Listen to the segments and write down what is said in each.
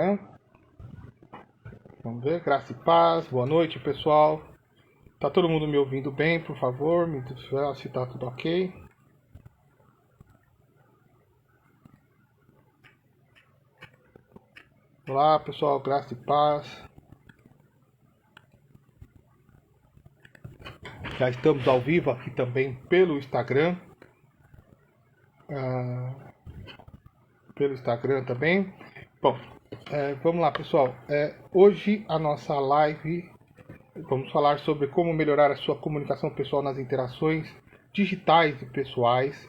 Instagram. Vamos ver, graça e paz, boa noite pessoal. Tá todo mundo me ouvindo bem, por favor? Me diz se tá tudo ok. Olá pessoal, graça e paz. Já estamos ao vivo aqui também pelo Instagram. Pelo Instagram também. Bom, vamos lá pessoal. Hoje a nossa live, vamos falar sobre como melhorar a sua comunicação pessoal nas interações digitais e pessoais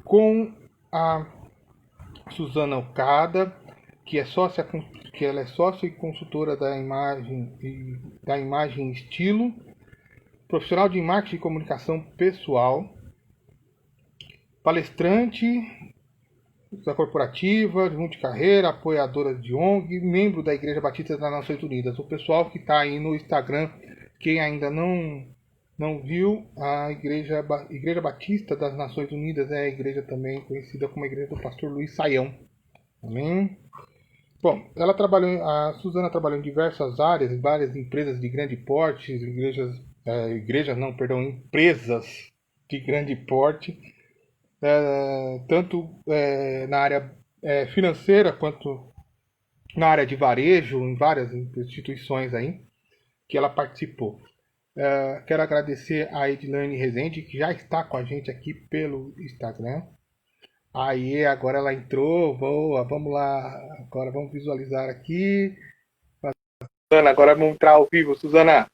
com a Suzana Okada, que ela é sócia e consultora da imagem e estilo, profissional de marketing e comunicação pessoal, palestrante da corporativa, de carreira, apoiadora de ONG, membro da Igreja Batista das Nações Unidas. O pessoal que está aí no Instagram, quem ainda não viu, a Igreja Batista das Nações Unidas é a igreja também conhecida como a Igreja do Pastor Luiz Saião. Amém? Bom, a Suzana trabalhou em diversas áreas, em várias empresas de grande porte, empresas de grande porte, tanto na área financeira quanto na área de varejo, em várias instituições aí que ela participou. Quero agradecer a Edilane Rezende, que já está com a gente aqui pelo Instagram. Aí, agora ela entrou, boa, vamos lá, agora vamos visualizar aqui. Suzana, agora vamos entrar ao vivo, Suzana.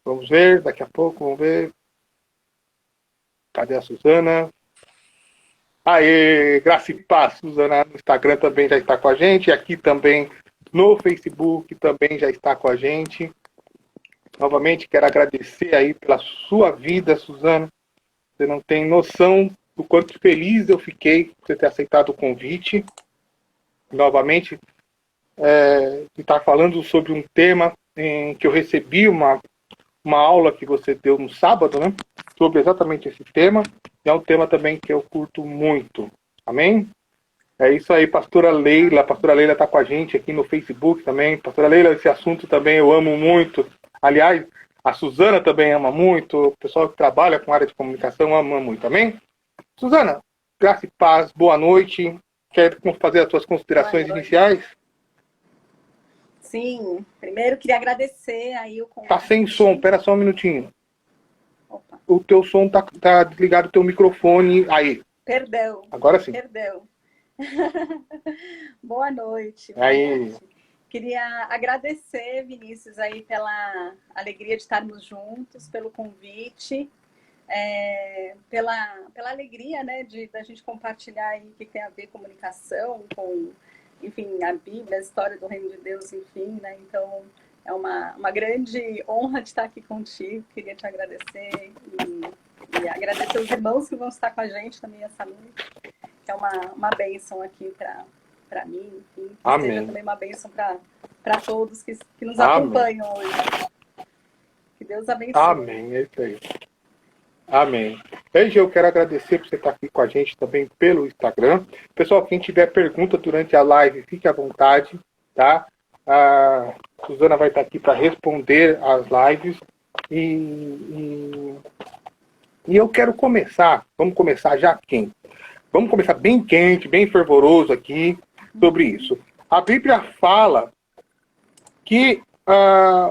Vamos ver, daqui a pouco, vamos ver. Cadê a Suzana? Aê, graça e paz, Suzana no Instagram também já está com a gente, aqui também no Facebook também já está com a gente. Novamente quero agradecer aí pela sua vida, Suzana. Você não tem noção do quanto feliz eu fiquei por você ter aceitado o convite. Novamente, de estar falando sobre um tema em que eu recebi uma aula que você deu no sábado, né? Sobre exatamente esse tema. É um tema também que eu curto muito. Amém? É isso aí, pastora Leila. A pastora Leila está com a gente aqui no Facebook também. Pastora Leila, esse assunto também eu amo muito. Aliás, a Suzana também ama muito. O pessoal que trabalha com área de comunicação ama muito. Amém? Suzana, graça e paz, boa noite. Quer fazer as suas considerações iniciais? Sim, primeiro queria agradecer aí o convite. Tá sem som, espera só um minutinho. Opa. O teu som tá desligado, o teu microfone. Aí. Perdão. Agora sim. Perdão. Boa noite. Aí. Queria agradecer, Vinícius, aí pela alegria de estarmos juntos, pelo convite, pela alegria, né, da gente compartilhar aí o que tem a ver comunicação com, enfim, a Bíblia, a história do Reino de Deus, enfim, né? Então é uma grande honra de estar aqui contigo. Queria te agradecer e agradecer os irmãos que vão estar com a gente também essa noite, que é uma bênção aqui para mim, enfim, que seja também uma bênção para todos que nos acompanham hoje. Que Deus abençoe. Amém, é isso aí. Amém. Desde eu quero agradecer por você estar aqui com a gente também pelo Instagram. Pessoal, quem tiver pergunta durante a live, fique à vontade, tá? A Suzana vai estar aqui para responder as lives. E eu quero começar, vamos começar já quente. Vamos começar bem quente, bem fervoroso aqui sobre isso. A Bíblia fala que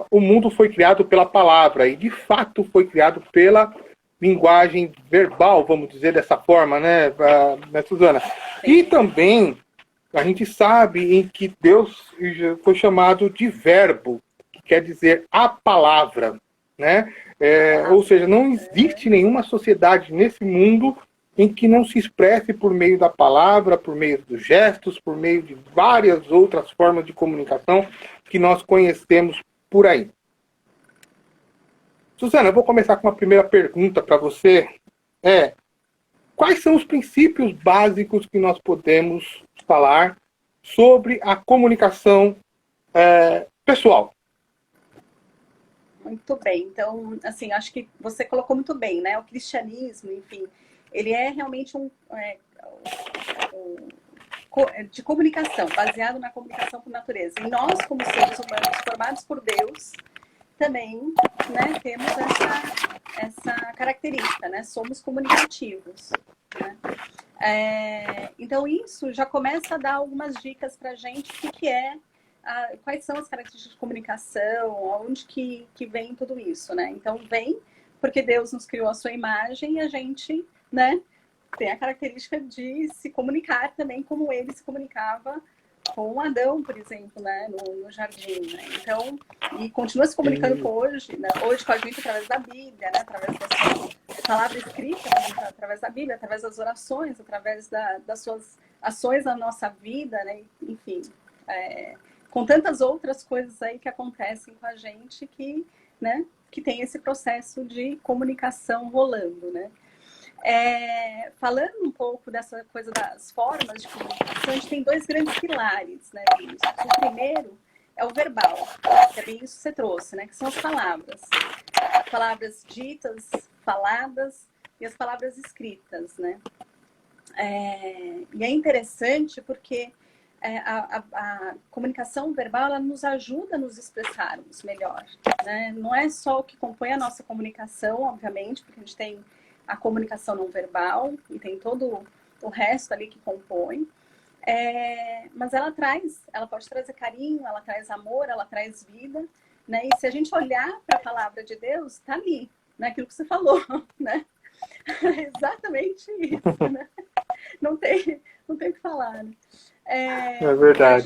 o mundo foi criado pela palavra, e de fato foi criado pela linguagem verbal, vamos dizer dessa forma, né, Suzana? E também a gente sabe em que Deus foi chamado de verbo, que quer dizer a palavra, né? Ou seja, não existe nenhuma sociedade nesse mundo em que não se expresse por meio da palavra, por meio dos gestos, por meio de várias outras formas de comunicação que nós conhecemos por aí. Suzana, eu vou começar com uma primeira pergunta para você. Quais são os princípios básicos que nós podemos falar sobre a comunicação pessoal? Muito bem. Então, assim, acho que você colocou muito bem, né? O cristianismo, enfim, ele é realmente de comunicação, baseado na comunicação por natureza. E nós, como seres humanos formados por Deus, também, né, temos essa característica, né? Somos comunicativos, né? Então, isso já começa a dar algumas dicas para a gente do que é, quais são as características de comunicação, onde que vem tudo isso, né? Então, vem porque Deus nos criou a sua imagem e a gente, né, tem a característica de se comunicar também como ele se comunicava com Adão, por exemplo, né, no jardim, né? Então, e continua se comunicando hoje, né, hoje com a gente através da Bíblia, né, através da sua palavra escrita, através da Bíblia, através das orações, através das suas ações na nossa vida, né, enfim, com tantas outras coisas aí que acontecem com a gente que, né, que tem esse processo de comunicação rolando, né? Falando um pouco dessa coisa das formas de comunicação, a gente tem dois grandes pilares, né? O primeiro é o verbal, que é bem isso que você trouxe, né? Que são as palavras. As palavras ditas, faladas e as palavras escritas, né? E é interessante porque a comunicação verbal ela nos ajuda a nos expressarmos melhor, né? Não é só o que compõe a nossa comunicação, obviamente, porque a gente tem a comunicação não verbal e tem todo o resto ali que compõe, mas ela pode trazer carinho, ela traz amor, ela traz vida, né? E se a gente olhar para a palavra de Deus, está ali, naquilo que você falou, né? Exatamente isso, né? Não tem o que falar, né? É verdade.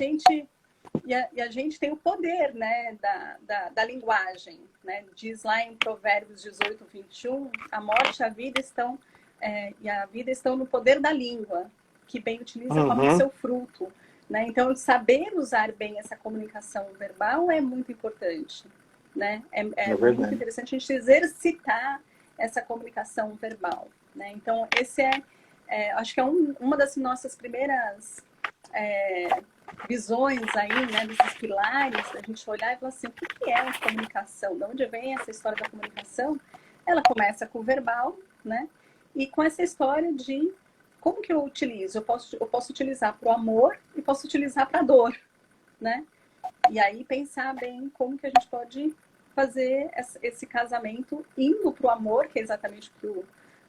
E a gente tem o poder, né, da linguagem, né? Diz lá em Provérbios 18, 21, a morte e a vida estão no poder da língua, que bem utiliza como seu fruto, né? Então, saber usar bem essa comunicação verbal é muito importante, né? É muito interessante a gente exercitar essa comunicação verbal, né? Então, esse acho que é uma das nossas primeiras visões aí, né, desses pilares, a gente olhar e falar assim, o que é a comunicação? De onde vem essa história da comunicação? Ela começa com o verbal, né? E com essa história de como que eu utilizo? Eu posso utilizar para o amor e posso utilizar para a dor, né? E aí pensar bem como que a gente pode fazer esse casamento indo para o amor, que é exatamente o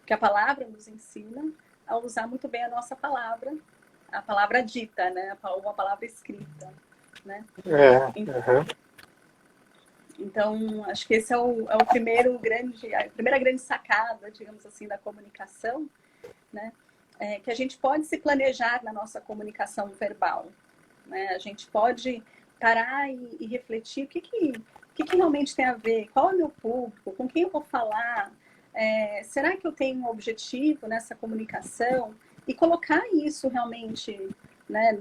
que a palavra nos ensina, a usar muito bem a nossa palavra, a palavra dita, né? Ou a palavra escrita, né? Então, acho que esse é a primeira grande sacada, digamos assim, da comunicação, né? Que a gente pode se planejar na nossa comunicação verbal, né? A gente pode parar e refletir o que realmente tem a ver, qual é o meu público, com quem eu vou falar, será que eu tenho um objetivo nessa comunicação? E colocar isso realmente, né,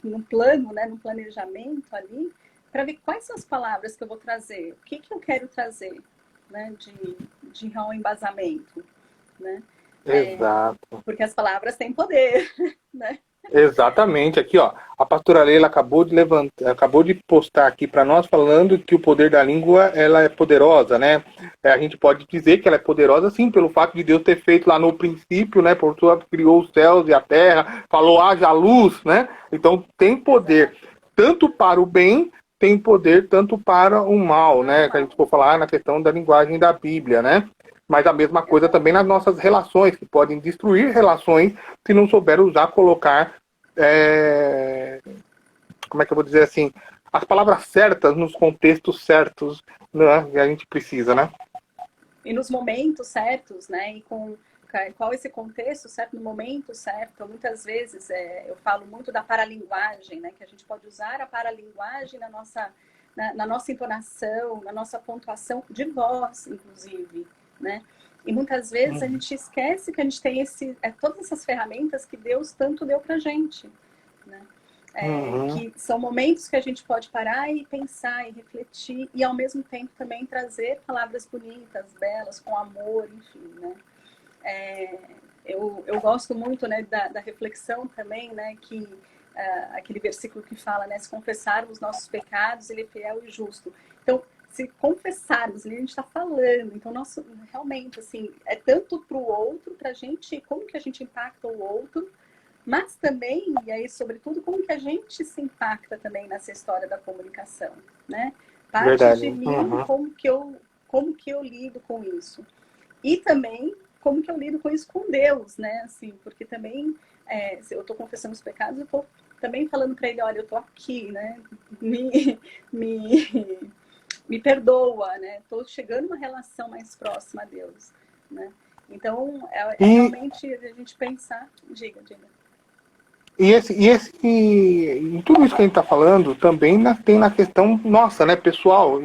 num plano, né, num planejamento ali, para ver quais são as palavras que eu vou trazer, o que eu quero trazer, né, de real embasamento, né? Exato. Porque as palavras têm poder, né? Exatamente. Aqui, ó, a pastora Leila acabou de postar aqui para nós falando que o poder da língua ela é poderosa, né? A gente pode dizer que ela é poderosa, sim, pelo fato de Deus ter feito lá no princípio, né? Por sua criou os céus e a terra, falou haja luz, né? Então tem poder tanto para o bem, tem poder tanto para o mal, né? Que a gente for falar na questão da linguagem da Bíblia, né? Mas a mesma coisa também nas nossas relações, que podem destruir relações se não souber usar, colocar, como é que eu vou dizer assim, as palavras certas nos contextos certos, né, que a gente precisa, né? E nos momentos certos, né? E com qual esse contexto certo, no momento certo. Muitas vezes eu falo muito da paralinguagem, né? Que a gente pode usar a paralinguagem na nossa entonação, na nossa pontuação de voz, inclusive, né? E muitas vezes a gente esquece que a gente tem todas essas ferramentas que Deus tanto deu pra gente, né? Que são momentos que a gente pode parar e pensar e refletir e ao mesmo tempo também trazer palavras bonitas, belas, com amor, enfim, né? Eu gosto muito, né, da reflexão também, né, que aquele versículo que fala, né, se confessarmos nossos pecados, ele é fiel e justo. Então, se confessarmos, a gente está falando, então realmente, assim, é tanto para o outro, para a gente, como que a gente impacta o outro, Mas também, e aí, sobretudo, como que a gente se impacta também nessa história da comunicação, né? Parte Verdade. de mim, como que eu lido com isso. E também, como que eu lido com isso com Deus, né? Assim, porque também, se eu estou confessando os pecados, eu estou também falando para ele, olha, eu estou aqui, né? Me, me perdoa, né? Estou chegando uma relação mais próxima a Deus, né? Então, é realmente a gente pensar... Diga. E tudo isso que a gente está falando também tem na questão nossa, né, pessoal.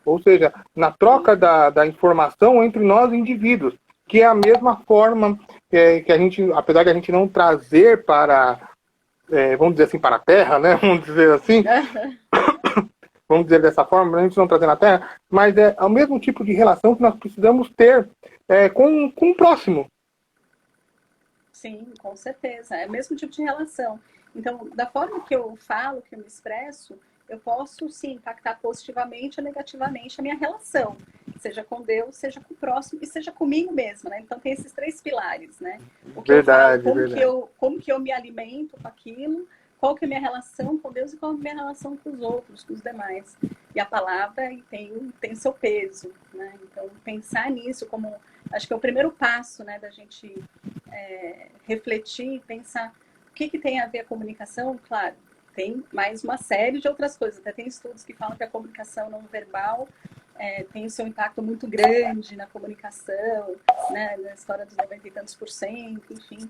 Ou seja, na troca da informação entre nós indivíduos, que é a mesma forma que a gente, apesar de a gente não trazer para, vamos dizer assim, para a Terra, né, vamos dizer assim, vamos dizer dessa forma, a gente não trazer na Terra, mas é o mesmo tipo de relação que nós precisamos ter com o próximo. Sim, com certeza. É o mesmo tipo de relação. Então, da forma que eu falo, que eu me expresso, eu posso, sim, impactar positivamente ou negativamente a minha relação. Seja com Deus, seja com o próximo e seja comigo mesma, né? Então, tem esses 3 pilares, né? O que eu falo, como que eu me alimento com aquilo, qual que é a minha relação com Deus e qual é a minha relação com os outros, com os demais. E a palavra tem seu peso, né? Então, pensar nisso como... Acho que é o primeiro passo, né, da gente refletir, pensar o que tem a ver a comunicação. Claro, tem mais uma série de outras coisas. Até tem estudos que falam que a comunicação não verbal tem o seu impacto muito grande na comunicação, né, na história dos 90 e tantos %, enfim.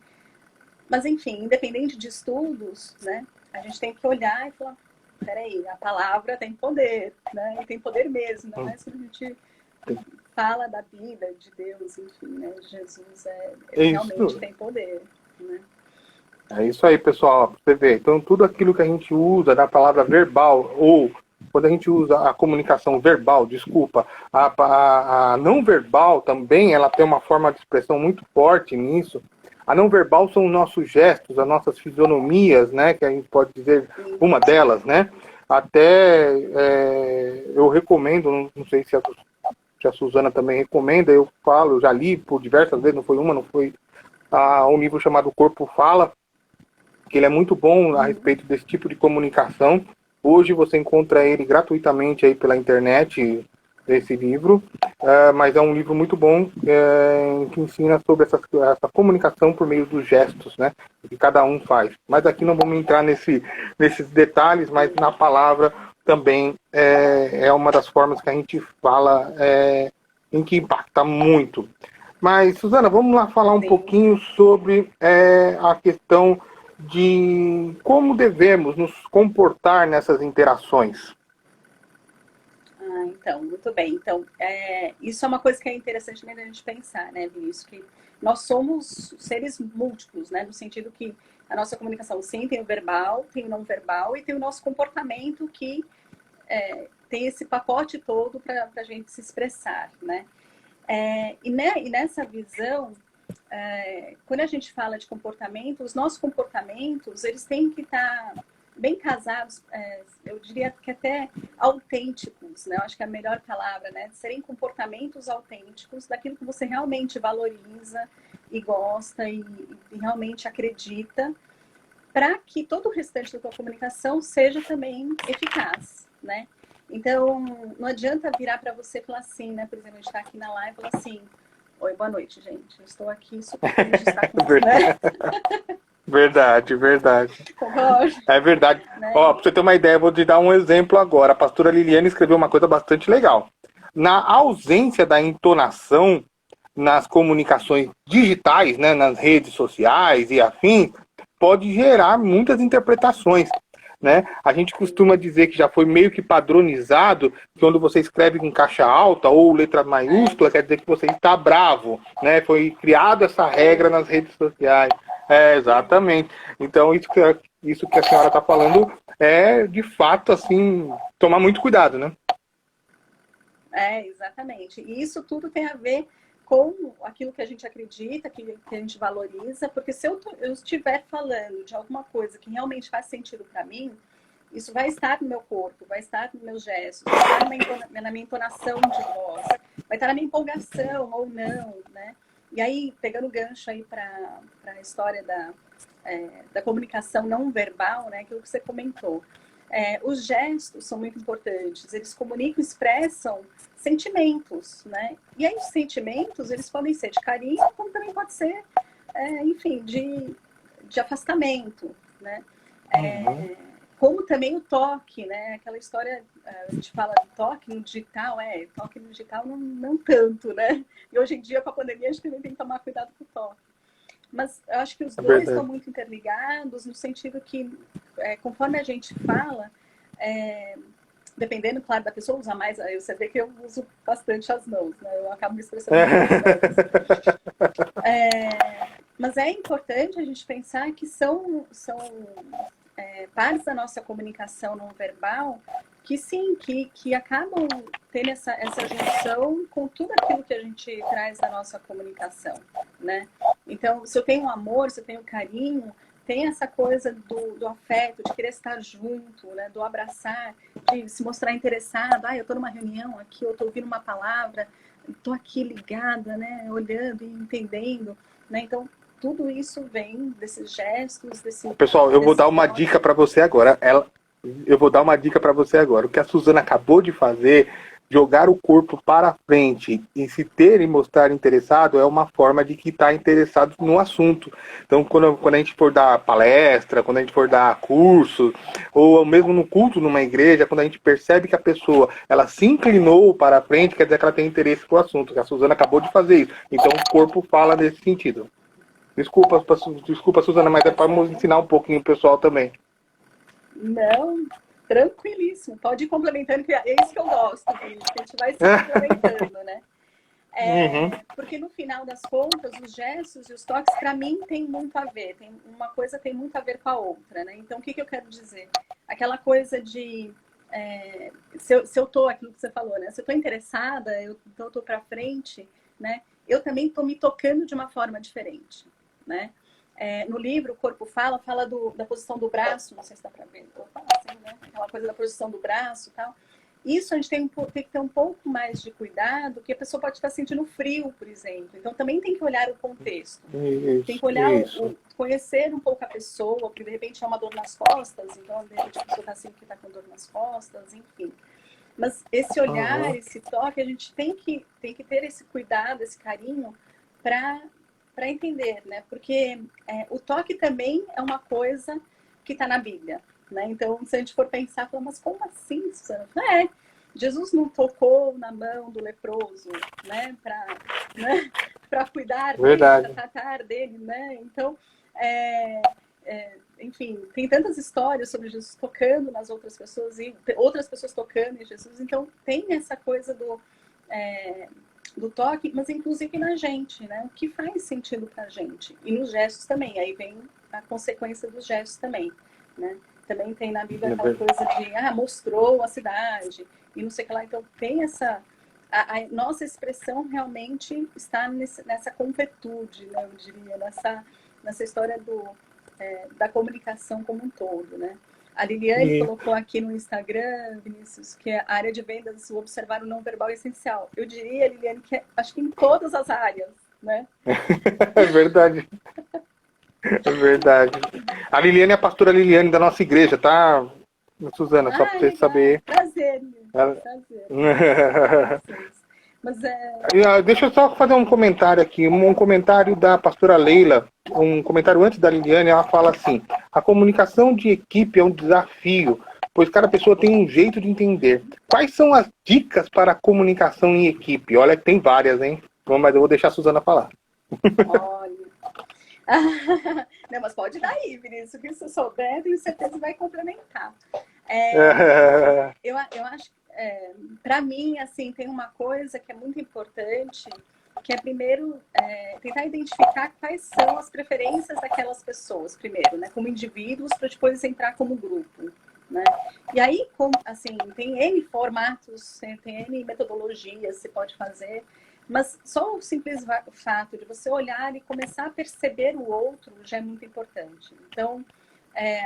Mas, enfim, independente de estudos, né, a gente tem que olhar e falar, peraí, a palavra tem poder, né, e tem poder mesmo, não é? Se a gente fala da vida de Deus, enfim, né? Jesus ele realmente tem poder, né? É isso aí, pessoal, pra você ver. Então, tudo aquilo que a gente usa da palavra verbal, ou quando a gente usa a comunicação verbal, desculpa, a não verbal também, ela tem uma forma de expressão muito forte nisso. A não verbal são os nossos gestos, as nossas fisionomias, né? Que a gente pode dizer uma delas, né? Até eu recomendo, não sei se a Suzana também recomenda, eu falo, eu já li por diversas vezes, não foi uma, não foi um livro chamado Corpo Fala, que ele é muito bom a respeito desse tipo de comunicação. Hoje você encontra ele gratuitamente aí pela internet, esse livro, mas é um livro muito bom que ensina sobre essa comunicação por meio dos gestos, né, que cada um faz. Mas aqui não vamos entrar nesses detalhes, mas na palavra também é uma das formas que a gente fala em que impacta muito. Mas, Suzana, vamos lá falar um pouquinho sobre a questão de como devemos nos comportar nessas interações. Então, muito bem. Então, isso é uma coisa que é interessante também da gente pensar, né, Vinícius? Que nós somos seres múltiplos, né? No sentido que a nossa comunicação, sim, tem o verbal, tem o não verbal e tem o nosso comportamento que tem esse pacote todo para a gente se expressar, né? E nessa visão, quando a gente fala de comportamento, os nossos comportamentos, eles têm que estar bem casados, eu diria que até autênticos, né? Eu acho que é a melhor palavra, né? Serem comportamentos autênticos daquilo que você realmente valoriza e gosta e realmente acredita, para que todo o restante da tua comunicação seja também eficaz, né? Então, não adianta virar para você e falar assim, né? Por exemplo, a gente está aqui na live e falar assim, oi, boa noite, gente. Eu estou aqui super feliz de estar com você, né? Verdade. Concordo. É verdade. Né? Ó, pra você ter uma ideia, eu vou te dar um exemplo agora. A pastora Liliane escreveu uma coisa bastante legal. Na ausência da entonação nas comunicações digitais, né, nas redes sociais e afins, pode gerar muitas interpretações. Né? A gente costuma dizer que já foi meio que padronizado que quando você escreve com caixa alta ou letra maiúscula, quer dizer que você está bravo. Né? Foi criada essa regra nas redes sociais. Exatamente. Então, isso que a senhora está falando é, de fato, assim, tomar muito cuidado, né? Exatamente. E isso tudo tem a ver com aquilo que a gente acredita, que a gente valoriza, porque se eu estiver falando de alguma coisa que realmente faz sentido para mim, isso vai estar no meu corpo, vai estar nos meus gestos, vai estar na minha entonação de voz, vai estar na minha empolgação ou não, né? E aí, pegando o gancho aí para a história da comunicação não verbal, né, aquilo que você comentou. Os gestos são muito importantes, eles comunicam, expressam sentimentos, né? E aí os sentimentos, eles podem ser de carinho, como também pode ser, enfim, de afastamento, né? Como também o toque, né? Aquela história, a gente fala de toque no digital, toque no digital não tanto, né? E hoje em dia, com a pandemia, a gente também tem que tomar cuidado com o toque. Mas eu acho que os dois estão muito interligados, no sentido que, conforme a gente fala, dependendo, claro, da pessoa, usa mais. Aí você vê que eu uso bastante as mãos, né? Eu acabo me expressando com as mãos. Mas é importante a gente pensar que são partes da nossa comunicação não verbal que sim, que acabam tendo essa junção com tudo aquilo que a gente traz da nossa comunicação, né? Então, se eu tenho amor, se eu tenho carinho, tem essa coisa do afeto, de querer estar junto, né? Do abraçar, de se mostrar interessado. Eu estou numa reunião aqui, eu estou ouvindo uma palavra, estou aqui ligada, né? Olhando e entendendo, né? Então, tudo isso vem desses gestos, Pessoal, eu vou dar uma dica para você agora. Eu vou dar uma dica para você agora. O que a Suzana acabou de fazer, jogar o corpo para frente e se ter e mostrar interessado, é uma forma de que está interessado no assunto. Então, quando a gente for dar palestra, quando a gente for dar curso, ou mesmo no culto numa igreja, quando a gente percebe que a pessoa ela se inclinou para frente, quer dizer que ela tem interesse com o assunto. A Suzana acabou de fazer isso. Então, o corpo fala nesse sentido. Desculpa, Suzana, mas é para ensinar um pouquinho o pessoal também. Não, tranquilíssimo. Pode ir complementando, que é isso que eu gosto, que a gente vai se complementando, né? Porque no final das contas, os gestos e os toques, para mim, tem muito a ver. Uma coisa tem muito a ver com a outra, né? Então, o que eu quero dizer? Aquela coisa de... se eu tô, aquilo que você falou, né? Se eu tô interessada, então eu tô para frente, né? Eu também tô me tocando de uma forma diferente, né? No livro, o Corpo Fala da posição do braço, não sei se dá para ver, vou falar assim, né? Aquela coisa da posição do braço e tal. Isso a gente tem que ter um pouco mais de cuidado, porque a pessoa pode estar sentindo frio, por exemplo. Então também tem que olhar o contexto. Tem que olhar, conhecer um pouco a pessoa, porque de repente é uma dor nas costas, então de repente a pessoa está assim que está com dor nas costas, enfim. Mas esse olhar, esse toque, a gente tem que ter esse cuidado, esse carinho para entender, né? Porque o toque também é uma coisa que está na Bíblia, né? Então, se a gente for pensar, mas como assim, Susana? Jesus não tocou na mão do leproso, né? Para cuidar dele, para tratar dele, né? Então, enfim, tem tantas histórias sobre Jesus tocando nas outras pessoas e outras pessoas tocando em Jesus. Então, tem essa coisa do toque, mas inclusive na gente, né? O que faz sentido pra gente. E nos gestos também. Aí vem a consequência dos gestos também, né? Também tem na Bíblia aquela coisa de, mostrou a cidade e não sei o que lá. Então, tem essa... A nossa expressão realmente está nessa completude, né? Eu diria, nessa história da comunicação como um todo, né? A Liliane colocou aqui no Instagram, Vinícius, que a área de vendas, o observar o não verbal é essencial. Eu diria, Liliane, que acho que em todas as áreas, né? É verdade. É verdade. A Liliane é a pastora Liliane da nossa igreja, tá, Suzana? Só para você saber. Prazer, prazer. Mas Deixa eu só fazer um comentário aqui. Um comentário da pastora Leila. Um comentário antes da Liliane. Ela fala assim: a comunicação de equipe é um desafio, pois cada pessoa tem um jeito de entender. Quais são as dicas para a comunicação em equipe? Olha que tem várias, hein? Mas eu vou deixar a Suzana falar. Olha. Não, mas pode dar aí, Vinícius, que se souber, tenho certeza vai complementar. Eu acho que, para mim, assim, tem uma coisa que é muito importante, que é primeiro tentar identificar quais são as preferências daquelas pessoas, primeiro, né, como indivíduos, para depois entrar como grupo, né? E aí, assim, tem N formatos, tem N metodologias que você pode fazer, mas só o simples fato de você olhar e começar a perceber o outro já é muito importante. Então,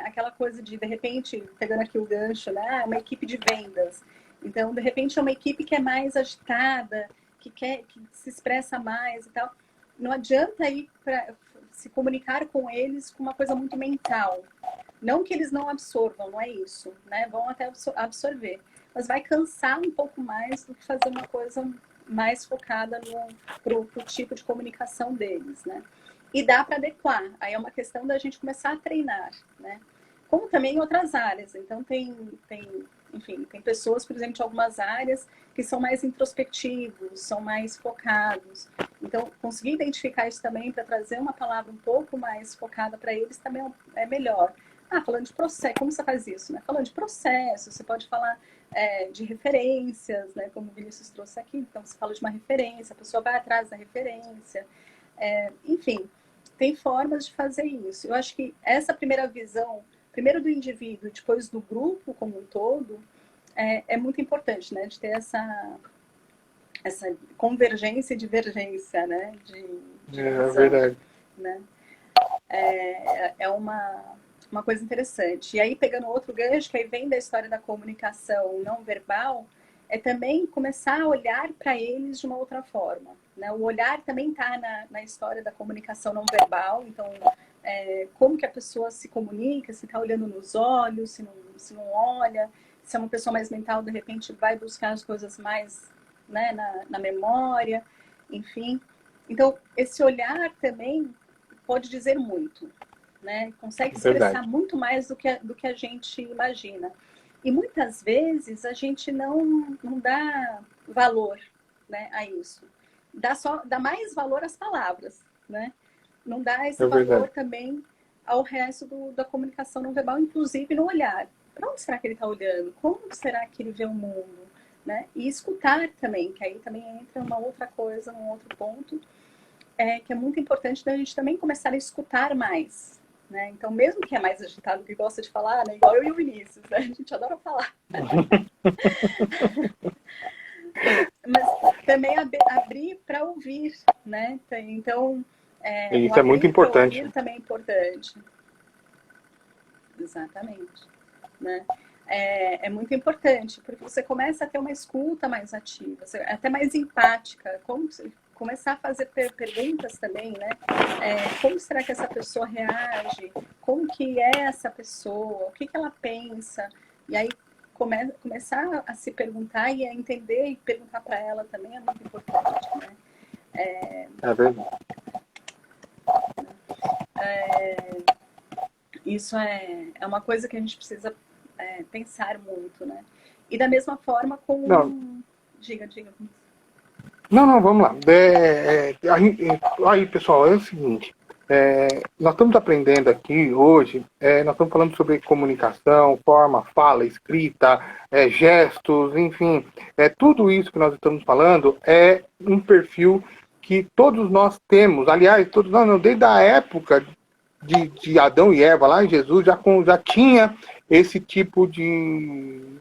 aquela coisa de repente, pegando aqui o gancho, né? Uma equipe de vendas. Então, de repente, é uma equipe que é mais agitada, que se expressa mais e tal. Não adianta ir se comunicar com eles com uma coisa muito mental. Não que eles não absorvam, não é isso, né? Vão até absorver, mas vai cansar um pouco mais do que fazer uma coisa mais focada pro tipo de comunicação deles, né? E dá para adequar. Aí é uma questão da gente começar a treinar, né? Como também em outras áreas. Então enfim, tem pessoas, por exemplo, de algumas áreas que são mais introspectivos, são mais focados. Então, conseguir identificar isso também para trazer uma palavra um pouco mais focada para eles também é melhor. Falando de processo, como você faz isso, né? Falando de processo, você pode falar de referências, né? Como o Vinícius trouxe aqui. Então, você fala de uma referência, a pessoa vai atrás da referência. Enfim, tem formas de fazer isso. Eu acho que essa primeira visão, primeiro do indivíduo, depois do grupo como um todo, é muito importante, né? De ter essa convergência e divergência, né? De visão, verdade. né? É uma coisa interessante. E aí, pegando outro gancho, que aí vem da história da comunicação não verbal, é também começar a olhar para eles de uma outra forma, né? O olhar também está na história da comunicação não verbal. Então, como que a pessoa se comunica, se está olhando nos olhos, se não olha, se é uma pessoa mais mental, de repente vai buscar as coisas mais, né, na memória, enfim. Então, esse olhar também pode dizer muito, né? Consegue expressar muito mais do que a gente imagina. E muitas vezes a gente não dá valor, né, a isso. Dá mais valor às palavras, né? Não dá esse valor também ao resto da comunicação não verbal, inclusive no olhar. Para onde será que ele está olhando? Como será que ele vê o mundo? Né? E escutar também, que aí também entra uma outra coisa, um outro ponto, que é muito importante da gente também começar a escutar mais. Né? Então, mesmo que é mais agitado, que gosta de falar, né? Igual eu e o Vinícius, né? A gente adora falar. Mas também abrir para ouvir, né? Então, isso é muito importante. Ouvir também é importante. Exatamente. Né? É muito importante, porque você começa a ter uma escuta mais ativa, até mais empática, começar a fazer perguntas também, né? Como será que essa pessoa reage? Como que é essa pessoa? O que ela pensa? E aí começar a se perguntar e a entender e perguntar para ela também é muito importante, né? É verdade. Isso é uma coisa que a gente precisa pensar muito, né? E da mesma forma com... Não. Diga. Não, vamos lá. Aí, pessoal, é o seguinte. Nós estamos aprendendo aqui hoje, nós estamos falando sobre comunicação, forma, fala, escrita, gestos, enfim. Tudo isso que nós estamos falando é um perfil que todos nós temos. Aliás, todos nós, desde a época de Adão e Eva, lá em Jesus, já tinha esse tipo de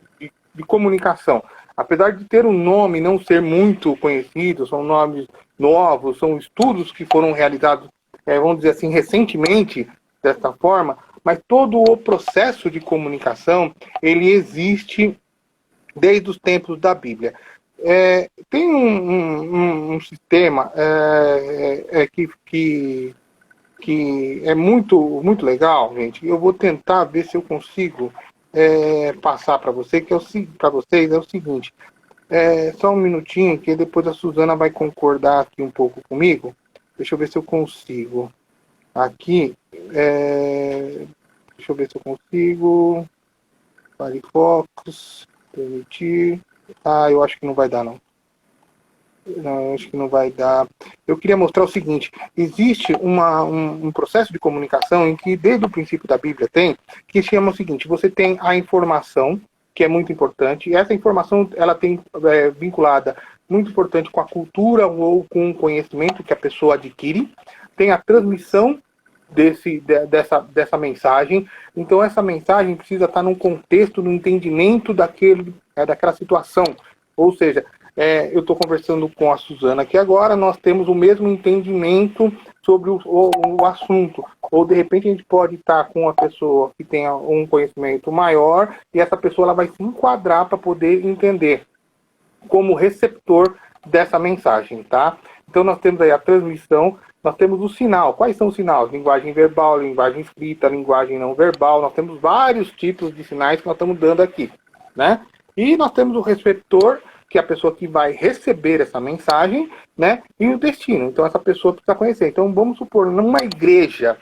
comunicação. Apesar de ter um nome não ser muito conhecido, são nomes novos, são estudos que foram realizados, vamos dizer assim, recentemente, dessa forma, mas todo o processo de comunicação, ele existe desde os tempos da Bíblia. Tem um sistema que é muito, muito legal, gente. Eu vou tentar ver se eu consigo passar para vocês é o seguinte. Só um minutinho, que depois a Suzana vai concordar aqui um pouco comigo. Deixa eu ver se eu consigo. Aqui, deixa eu ver se eu consigo. Firefox, permitir. Eu acho que não vai dar, não. Não, acho que não vai dar. Eu queria mostrar o seguinte: existe um processo de comunicação em que, desde o princípio da Bíblia, que chama o seguinte: você tem a informação, que é muito importante, e essa informação ela tem vinculada, muito importante, com a cultura ou com o conhecimento que a pessoa adquire, tem a transmissão dessa mensagem. Então, essa mensagem precisa estar num contexto, no entendimento daquela situação. Ou seja, eu estou conversando com a Suzana aqui agora, nós temos o mesmo entendimento sobre o assunto. Ou, de repente, a gente pode estar com uma pessoa que tenha um conhecimento maior e essa pessoa ela vai se enquadrar para poder entender como receptor dessa mensagem, tá? Então, nós temos aí a transmissão, nós temos o sinal. Quais são os sinais? Linguagem verbal, linguagem escrita, linguagem não verbal. Nós temos vários tipos de sinais que nós estamos dando aqui, né? E nós temos o receptor, que é a pessoa que vai receber essa mensagem, né? E o destino. Então, essa pessoa precisa conhecer. Então, vamos supor, numa igreja,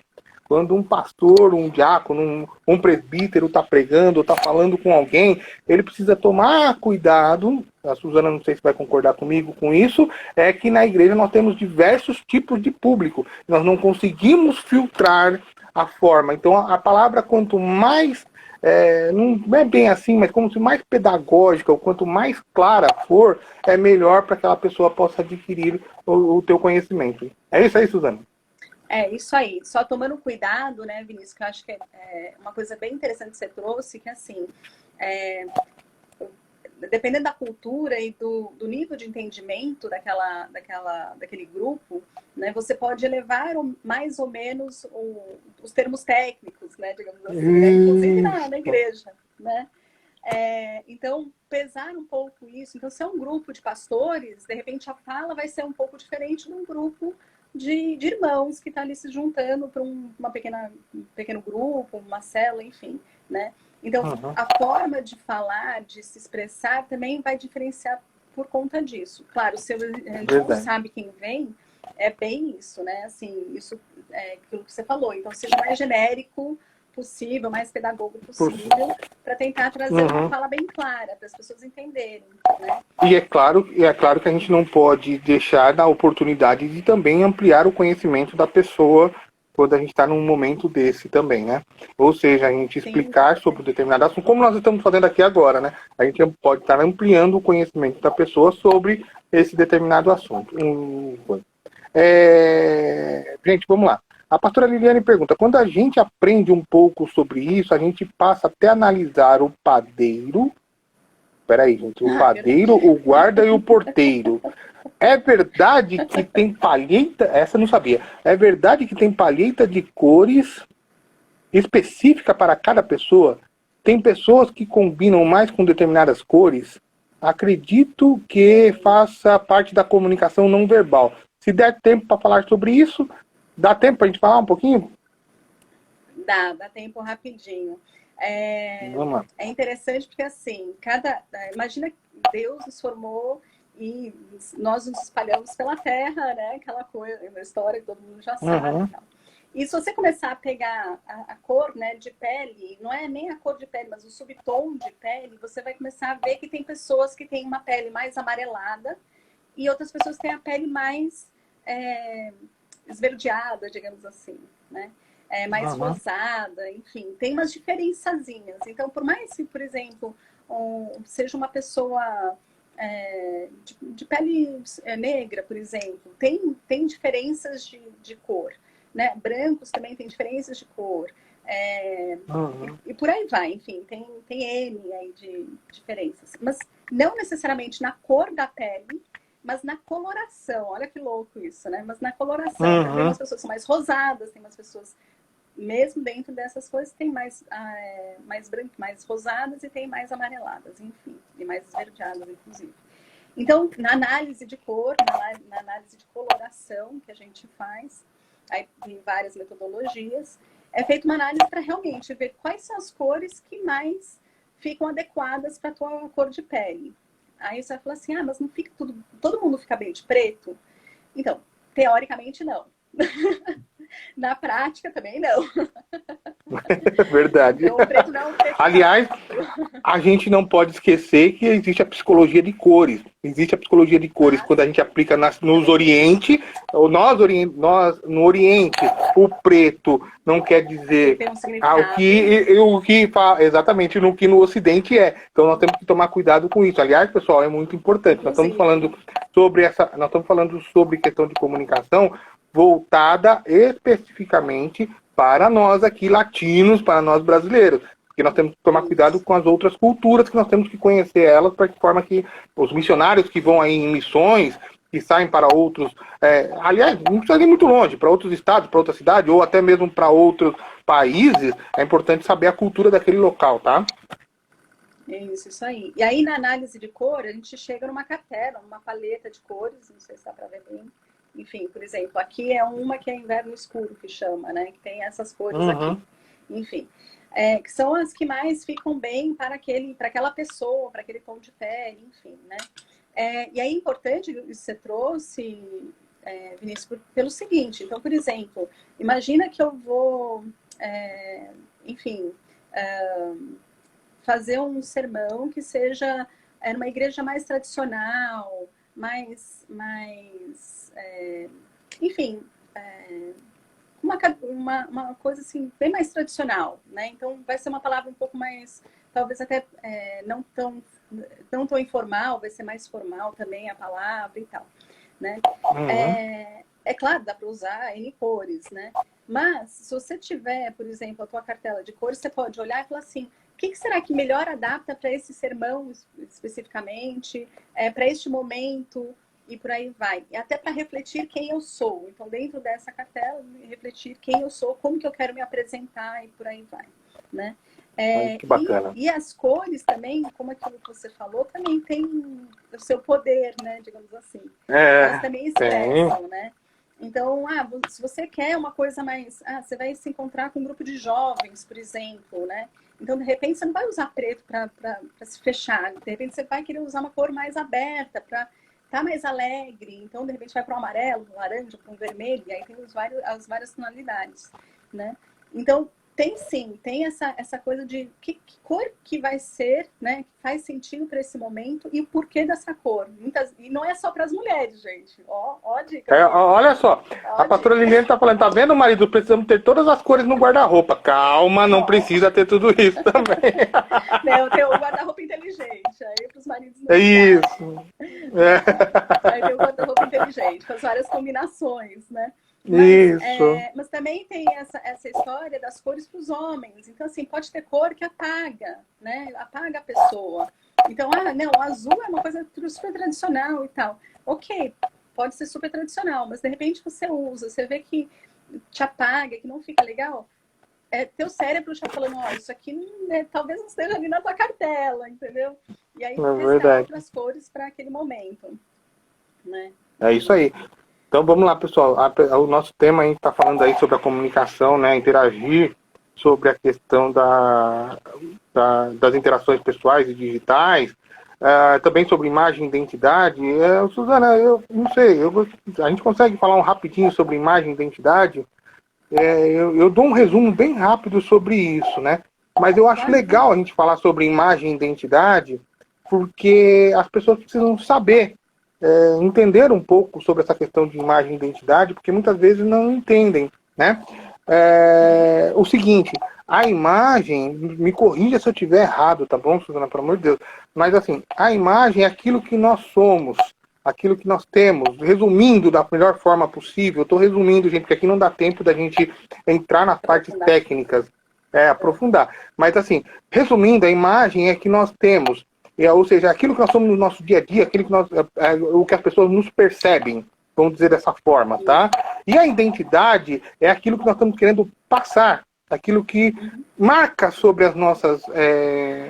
quando um pastor, um diácono, um presbítero está pregando, está falando com alguém, ele precisa tomar cuidado. A Suzana, não sei se vai concordar comigo com isso, é que na igreja nós temos diversos tipos de público. Nós não conseguimos filtrar a forma. Então, a palavra, quanto mais não é bem assim, mas como se mais pedagógica, ou quanto mais clara for, é melhor para que aquela pessoa possa adquirir o teu conhecimento. É isso aí, Suzana? É isso aí. Só tomando cuidado, né, Vinícius, que eu acho que é uma coisa bem interessante que você trouxe, que assim, dependendo da cultura e do nível de entendimento daquele grupo, né, você pode elevar mais ou menos os termos técnicos, né, digamos assim, né, inclusive na igreja, né? Então, pesar um pouco isso. Então, se é um grupo de pastores, de repente a fala vai ser um pouco diferente de um grupo de irmãos que está ali se juntando para um pequeno grupo, uma célula, enfim, né? Então, a forma de falar, de se expressar, também vai diferenciar por conta disso. Claro, se a gente não sabe quem vem, é bem isso, né? Assim, isso é aquilo que você falou. Então, seja mais genérico possível, mais pedagogo possível, para tentar trazer uma fala bem clara, para as pessoas entenderem, né? E é claro que a gente não pode deixar da oportunidade de também ampliar o conhecimento da pessoa quando a gente está num momento desse também, né? Ou seja, a gente explicar sobre um determinado assunto, como nós estamos fazendo aqui agora, né? A gente pode estar ampliando o conhecimento da pessoa sobre esse determinado assunto. Gente, vamos lá. A pastora Liliane pergunta, quando a gente aprende um pouco sobre isso, a gente passa até a analisar o padeiro. Peraí, gente. O padeiro, o guarda e o porteiro. É verdade que tem palheta... Essa eu não sabia. É verdade que tem palheta de cores específica para cada pessoa? Tem pessoas que combinam mais com determinadas cores? Acredito que faça parte da comunicação não verbal. Se der tempo para falar sobre isso, dá tempo para a gente falar um pouquinho? Dá tempo rapidinho. Vamos lá. É interessante porque, assim, imagina que Deus nos formou e nós nos espalhamos pela terra, né? Aquela coisa, uma história que todo mundo já sabe. E se você começar a pegar a cor, né, de pele, não é nem a cor de pele, mas o subtom de pele, você vai começar a ver que tem pessoas que têm uma pele mais amarelada e outras pessoas que têm a pele mais esverdeada, digamos assim, né? Mais rosada, enfim, tem umas diferençazinhas. Então, por mais que, por exemplo, seja uma pessoa de pele negra, por exemplo, tem diferenças de cor, né? Brancos também tem diferenças de cor. E por aí vai, enfim, tem N aí de diferenças. Mas não necessariamente na cor da pele, mas na coloração. Olha que louco isso, né? Mas na coloração. Tem umas pessoas que são mais rosadas, tem umas pessoas, mesmo dentro dessas coisas, tem mais brancas, mais rosadas e tem mais amareladas, enfim. E mais esverdeadas, inclusive. Então, na análise de cor, na análise de coloração que a gente faz, aí tem várias metodologias, é feita uma análise para realmente ver quais são as cores que mais ficam adequadas para a tua cor de pele. Aí você vai falar assim, mas não fica todo mundo fica bem de preto? Então, teoricamente não. Na prática também não. Verdade. Então, o preto não é um preto. Aliás, a gente não pode esquecer que existe a psicologia de cores. Existe a psicologia de cores quando a gente aplica nos Oriente. Nós no Oriente, o preto não quer dizer exatamente no que no Ocidente é. Então nós temos que tomar cuidado com isso. Aliás, pessoal, é muito importante. Nós estamos falando sobre questão de comunicação voltada especificamente para nós aqui latinos, para nós brasileiros. Porque nós temos que tomar cuidado com as outras culturas, que nós temos que conhecer elas, para que forma que os missionários que vão aí em missões, que saem para outros... aliás, não precisa ir muito longe, para outros estados, para outra cidade, ou até mesmo para outros países, é importante saber a cultura daquele local, tá? Isso aí. E aí, na análise de cor, a gente chega numa cartela, numa paleta de cores, não sei se dá para ver bem, Enfim, por exemplo, aqui é uma que é inverno escuro, que chama, né? Que tem essas cores aqui. Enfim, que são as que mais ficam bem para aquela pessoa, para aquele tom de pele, enfim, né? E aí é importante isso que você trouxe, Vinícius, pelo seguinte. Então, por exemplo, imagina que eu vou, enfim, fazer um sermão que seja numa igreja mais tradicional, enfim, uma coisa assim, bem mais tradicional, né? Então, vai ser uma palavra um pouco mais, talvez até não tão informal, vai ser mais formal também a palavra e tal, né? É claro, dá para usar N cores, né? Mas, se você tiver, por exemplo, a tua cartela de cores, você pode olhar e falar assim, o que será que melhor adapta para esse sermão especificamente, para este momento, e por aí vai. E até para refletir quem eu sou. Então, dentro dessa cartela, refletir quem eu sou, como que eu quero me apresentar, e por aí vai, né? Que bacana. E as cores também, como aquilo que você falou, também tem o seu poder, né? Digamos assim. Elas também expressam, né? Então, se você quer uma coisa mais... você vai se encontrar com um grupo de jovens, por exemplo, né? Então, de repente, você não vai usar preto para se fechar. De repente, você vai querer usar uma cor mais aberta para estar mais alegre. Então, de repente, vai para o amarelo, para o laranja, para o vermelho. E aí tem as várias tonalidades, né? Então, tem essa coisa de que cor que vai ser, né? Que faz sentido para esse momento e o porquê dessa cor. E não é só para as mulheres, gente. Ó, dica. Olha só, a pastora Liliane está falando, tá vendo, marido? Precisamos ter todas as cores no guarda-roupa. Calma, não precisa ter tudo isso também. Não, tem o guarda-roupa inteligente, aí para os maridos não. Isso. Aí tem o guarda-roupa inteligente, com as várias combinações, né? Mas também tem essa história das cores para os homens. Então, assim, pode ter cor que apaga, né? Apaga a pessoa. Então, não, o azul é uma coisa super tradicional e tal. Ok, pode ser super tradicional, mas de repente você usa, você vê que te apaga, que não fica legal. Teu cérebro já falando, isso aqui talvez não esteja ali na tua cartela, entendeu? E aí testar outras cores para aquele momento, né? É isso aí. Então vamos lá, pessoal. O nosso tema a gente está falando aí sobre a comunicação, né? Interagir sobre a questão das interações pessoais e digitais, também sobre imagem e identidade. Suzana, eu não sei, a gente consegue falar um rapidinho sobre imagem e identidade? Eu dou um resumo bem rápido sobre isso, né? Mas eu acho legal a gente falar sobre imagem e identidade, porque as pessoas precisam saber, entender um pouco sobre essa questão de imagem e identidade, porque muitas vezes não entendem, né? O seguinte, a imagem, me corrija se eu estiver errado, tá bom, Suzana, pelo amor de Deus, mas assim, a imagem é aquilo que nós somos, aquilo que nós temos, resumindo da melhor forma possível. Eu estou resumindo, gente, porque aqui não dá tempo da gente entrar nas partes técnicas, aprofundar. Mas assim, resumindo, a imagem é que nós temos, ou seja, aquilo que nós somos no nosso dia a dia, aquilo que o que as pessoas nos percebem, vamos dizer dessa forma, tá? E a identidade é aquilo que nós estamos querendo passar, aquilo que marca sobre as nossas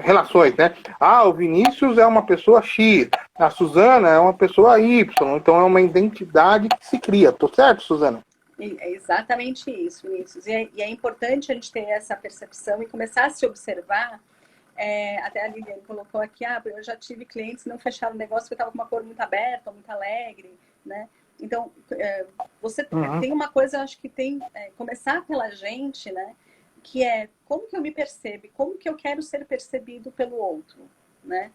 relações, né? O Vinícius é uma pessoa X, a Suzana é uma pessoa Y, então é uma identidade que se cria. Tô certo, Suzana? É exatamente isso, Vinícius. E é importante a gente ter essa percepção e começar a se observar. Até a Liliane colocou aqui, eu já tive clientes que não fecharam o negócio porque estava com uma cor muito aberta, muito alegre, né? Então, você tem uma coisa, acho que tem começar pela gente, né? Que é como que eu me percebo, como que eu quero ser percebido pelo outro, né?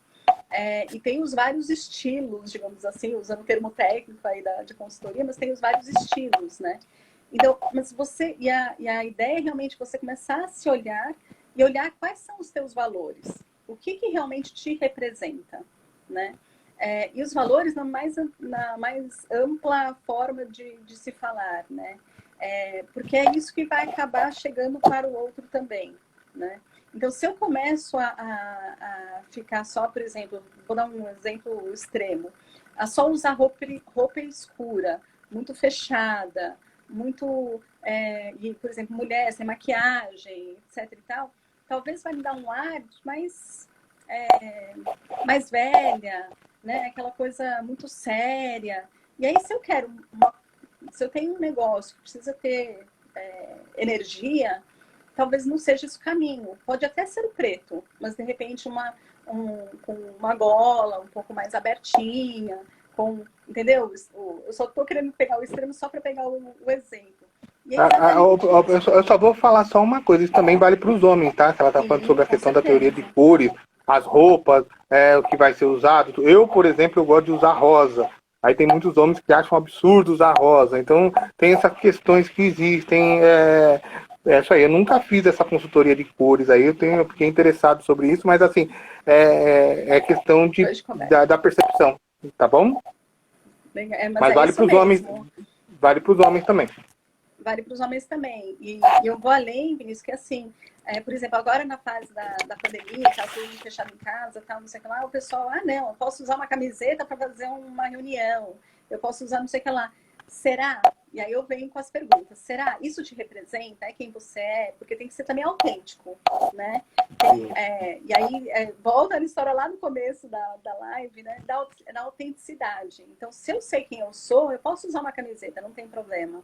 E tem os vários estilos, digamos assim, usando o termo técnico aí de consultoria, mas tem os vários estilos, né? Então, mas e a ideia é realmente você começar a se olhar e olhar quais são os teus valores, o que realmente te representa, né? E os valores na mais ampla forma de se falar, né? Porque é isso que vai acabar chegando para o outro também, né? Então, se eu começo a ficar só, por exemplo, vou dar um exemplo extremo, a só usar roupa escura, muito fechada, muito, por exemplo, mulher sem maquiagem, etc e tal, talvez vai me dar um ar mais velha, né? Aquela coisa muito séria. E aí, se eu quero se eu tenho um negócio que precisa ter energia, talvez não seja esse o caminho. Pode até ser o preto, mas de repente com uma gola um pouco mais abertinha, entendeu? Eu só estou querendo pegar o extremo só para pegar o exemplo. Eu só vou falar só uma coisa, isso também vale para os homens, tá? Que ela está falando sobre a questão da teoria de cores, as roupas, o que vai ser usado. Eu, por exemplo, eu gosto de usar rosa. Aí tem muitos homens que acham absurdo usar rosa. Então, tem essas questões que existem. É isso aí, eu nunca fiz essa consultoria de cores aí, eu fiquei interessado sobre isso, mas assim, é questão da percepção, tá bom? Mas vale para os homens, vale para os homens também. Vale para os homens também. E eu vou além, Vinícius, que assim, por exemplo, agora na fase da pandemia, tá tudo fechado em casa, tal, não sei o que lá, o pessoal, não, eu posso usar uma camiseta para fazer uma reunião, eu posso usar não sei o que lá. Será? E aí eu venho com as perguntas. Será? Isso te representa? É quem você é? Porque tem que ser também autêntico, né? E aí, volta a história lá no começo da live, né? Da autenticidade. Então, se eu sei quem eu sou, eu posso usar uma camiseta, não tem problema,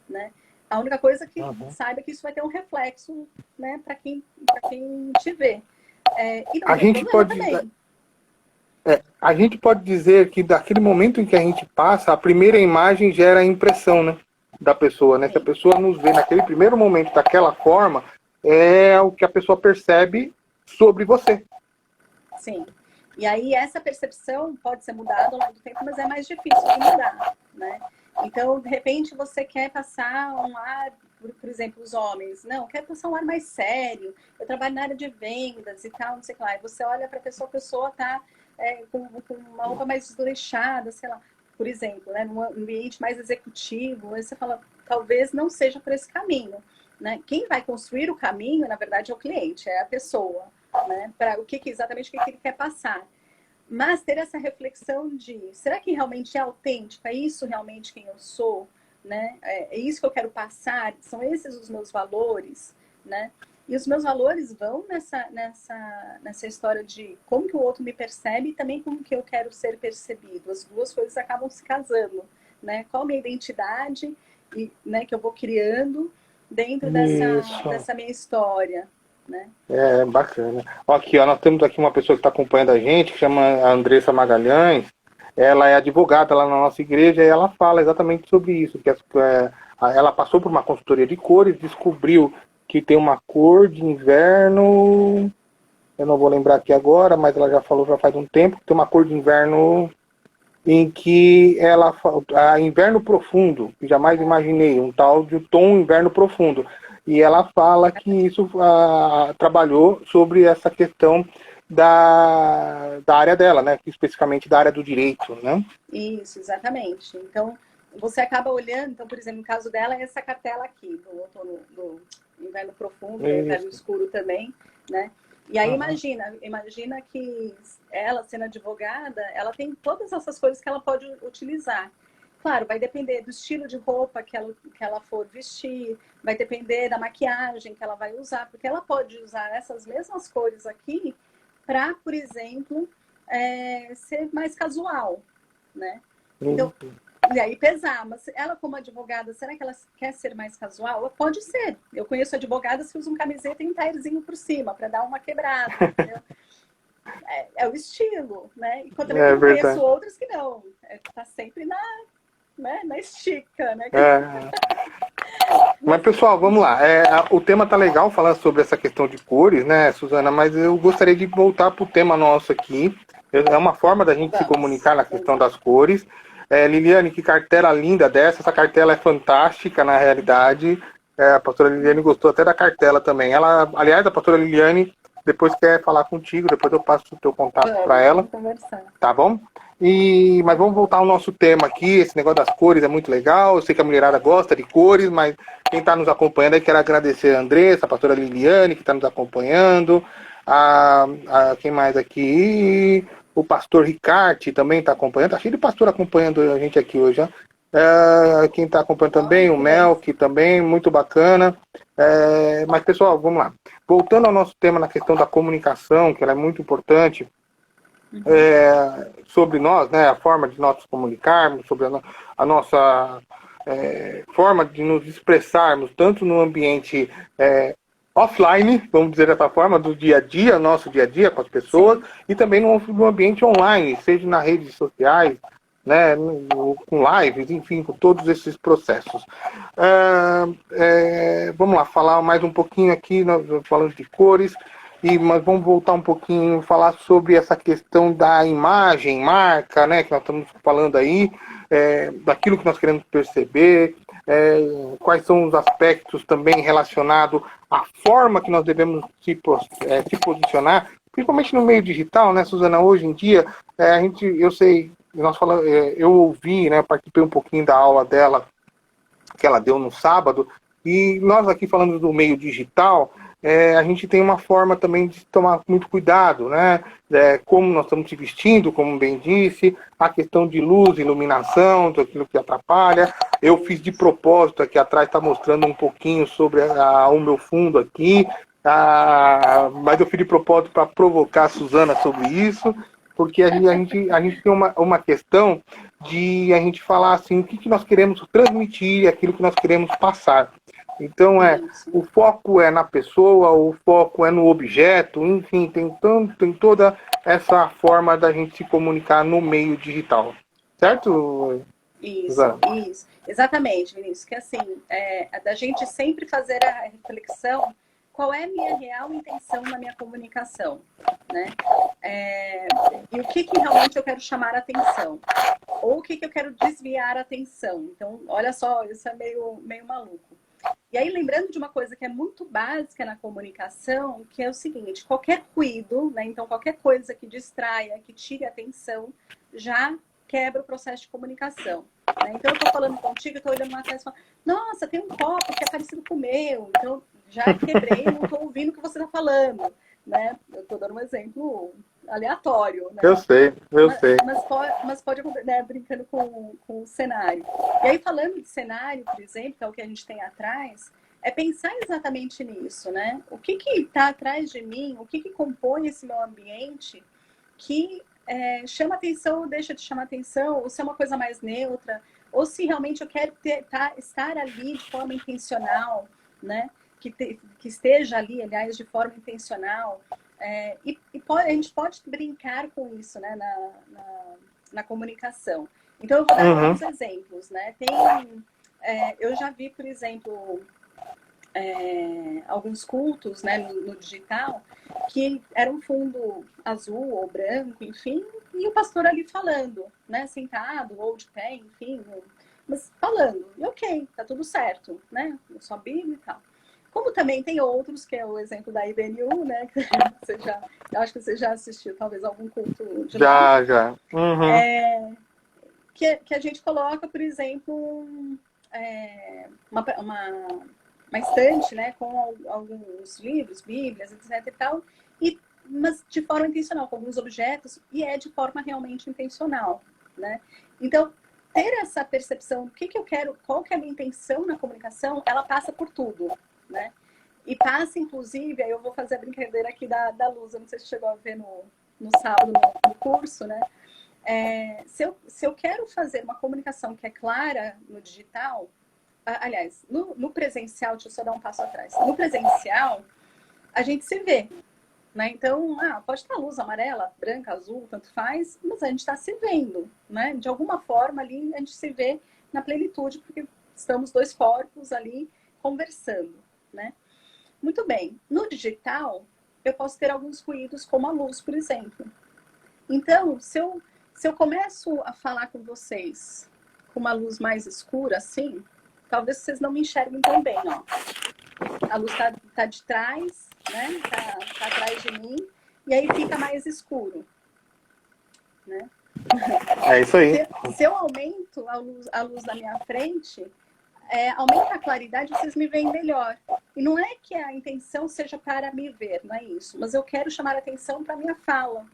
né? A única coisa que saiba que isso vai ter um reflexo, né, para quem te vê. E não tem problema também. A gente pode dizer que daquele momento em que a gente passa, a primeira imagem gera a impressão, né, da pessoa, né? Se a pessoa nos vê naquele primeiro momento daquela forma, é o que a pessoa percebe sobre você. Sim. E aí essa percepção pode ser mudada ao longo do tempo, mas é mais difícil de mudar, né? Então, de repente, você quer passar um ar, por exemplo, os homens. Não, eu quero passar um ar mais sério. Eu trabalho na área de vendas e tal, não sei o que lá. E você olha para a pessoa tá com uma roupa mais desleixada, sei lá. Por exemplo, né, num ambiente mais executivo. Aí você fala, talvez não seja por esse caminho, né? Quem vai construir o caminho, na verdade, é o cliente, é a pessoa, né? Para exatamente o que ele quer passar. Mas ter essa reflexão de, será que realmente é autêntico? É isso realmente quem eu sou? Né? É isso que eu quero passar? São esses os meus valores? Né? E os meus valores vão nessa história de como que o outro me percebe e também como que eu quero ser percebido. As duas coisas acabam se casando. Né? Qual a minha identidade né, que eu vou criando dentro dessa minha história? Né? Bacana. Aqui, nós temos aqui uma pessoa que está acompanhando a gente, que chama Andressa Magalhães. Ela é advogada lá na nossa igreja e ela fala exatamente sobre isso, que ela passou por uma consultoria de cores, descobriu que tem uma cor de inverno, eu não vou lembrar aqui agora, mas ela já falou já faz um tempo, que tem uma cor de inverno em que a inverno profundo, que jamais imaginei, um tal de tom inverno profundo. E ela fala que isso trabalhou sobre essa questão da área dela, né? Especificamente da área do direito, né? Isso, exatamente. Então, você acaba olhando, então, por exemplo, no caso dela, é essa cartela aqui, do outono, do inverno profundo, do inverno escuro também, né? E aí imagina que ela, sendo advogada, ela tem todas essas coisas que ela pode utilizar. Claro, vai depender do estilo de roupa que ela for vestir, vai depender da maquiagem que ela vai usar, porque ela pode usar essas mesmas cores aqui para, por exemplo, ser mais casual, né? Então, e aí pesar, mas ela como advogada, será que ela quer ser mais casual? Pode ser. Eu conheço advogadas que usam camiseta e um tierzinho por cima, para dar uma quebrada, entendeu? É o estilo, né? Enquanto eu conheço outras que não. Tá sempre na estica, né? Mas, pessoal, vamos lá. O tema tá legal, falar sobre essa questão de cores, né, Suzana? Mas eu gostaria de voltar pro tema nosso aqui. É uma forma da gente se comunicar na questão das cores. Liliane, que cartela linda dessa. Essa cartela é fantástica, na realidade. A pastora Liliane gostou até da cartela também. Aliás, a pastora Liliane depois quer falar contigo, depois eu passo o teu contato para ela. Tá bom? Mas vamos voltar ao nosso tema aqui. Esse negócio das cores é muito legal. Eu sei que a mulherada gosta de cores, mas quem está nos acompanhando aí, quero agradecer a Andressa, a pastora Liliane, que está nos acompanhando. Quem mais aqui? O pastor Ricarte também está acompanhando. Tá cheio de pastor acompanhando a gente aqui hoje, ó. Quem está acompanhando também, o Melk também, muito bacana. Mas, pessoal, vamos lá. Voltando ao nosso tema na questão da comunicação, que ela é muito importante, sobre nós, né, a forma de nós nos comunicarmos, sobre a nossa forma de nos expressarmos, tanto no ambiente offline, vamos dizer dessa forma, do dia a dia, nosso dia a dia com as pessoas, e também no ambiente online, seja nas redes sociais, né, com lives, enfim, com todos esses processos. Vamos lá, falar mais um pouquinho aqui, nós falamos de cores, mas vamos voltar um pouquinho, falar sobre essa questão da imagem, marca, né, que nós estamos falando aí, daquilo que nós queremos perceber, quais são os aspectos também relacionados à forma que nós devemos se posicionar, principalmente no meio digital, né, Suzana? Hoje em dia, eu sei, eu ouvi, né, participei um pouquinho da aula dela, que ela deu no sábado, e nós aqui falando do meio digital, a gente tem uma forma também de tomar muito cuidado, né? Como nós estamos se vestindo, como bem disse, a questão de luz, iluminação, tudo aquilo que atrapalha. Eu fiz de propósito aqui atrás, está mostrando um pouquinho sobre o meu fundo aqui, mas eu fiz de propósito para provocar a Suzana sobre isso, porque a gente tem uma questão de a gente falar assim, o que nós queremos transmitir, aquilo que nós queremos passar. Então, o foco é na pessoa, o foco é no objeto, enfim, tem toda essa forma da gente se comunicar no meio digital. Certo? Isso. Exatamente, Vinícius. Que assim, da gente sempre fazer a reflexão, qual é a minha real intenção na minha comunicação, né? E o que realmente eu quero chamar a atenção, ou o que eu quero desviar a atenção. Então, olha só, isso é meio maluco. E aí, lembrando de uma coisa que é muito básica na comunicação, que é o seguinte: qualquer ruído, né? Então, qualquer coisa que distraia, que tire a atenção, já quebra o processo de comunicação. Né? Então, eu estou falando contigo, eu estou olhando uma tela e falando, nossa, tem um copo que é parecido com o meu. Então, já quebrei, não estou ouvindo o que você está falando. Né? Eu estou dando um exemplo aleatório. Né? Eu sei. Mas pode acontecer, né? Brincando com o cenário. E aí, falando de cenário, por exemplo, que é o que a gente tem atrás, é pensar exatamente nisso, né? O que está atrás de mim, o que compõe esse meu ambiente que chama atenção ou deixa de chamar atenção, ou se é uma coisa mais neutra, ou se realmente eu quero estar ali de forma intencional, né? Que esteja ali, aliás, de forma intencional. A gente pode brincar com isso, né, na comunicação. Então, eu vou dar alguns exemplos, né? Eu já vi, por exemplo, alguns cultos, né, no digital, que era um fundo azul ou branco, enfim, e o pastor ali falando, né, sentado ou de pé, enfim, mas falando. E ok, tá tudo certo, né? Só Bíblia e tal. Como também tem outros, que é o exemplo da IBNU, né? Eu acho que você já assistiu, talvez, algum culto de lá. Já. Que a gente coloca, por exemplo, uma estante, né? Com alguns livros, bíblias, etc e tal. Mas de forma intencional, com alguns objetos, e de forma realmente intencional, né? Então, ter essa percepção do que eu quero, qual que é a minha intenção na comunicação, ela passa por tudo, né? E passa, inclusive, aí eu vou fazer a brincadeira aqui da luz, eu não sei se chegou a ver no sábado no curso, né? Se eu quero fazer uma comunicação que é clara no digital, aliás, no presencial, deixa eu só dar um passo atrás. No presencial, a gente se vê, né? Então, pode estar luz amarela, branca, azul, tanto faz, mas a gente está se vendo, né? De alguma forma ali a gente se vê na plenitude, porque estamos dois corpos ali conversando, né? Muito bem. No digital, eu posso ter alguns ruídos, como a luz, por exemplo. Então, se eu começo a falar com vocês com uma luz mais escura, assim, talvez vocês não me enxerguem tão bem, ó. A luz tá de trás, né? Tá atrás de mim, e aí fica mais escuro, né? É isso aí. Se eu aumento a luz da minha frente, aumenta a claridade, vocês me veem melhor. E não é que a intenção seja para me ver, não é isso. Mas eu quero chamar a atenção para a minha fala.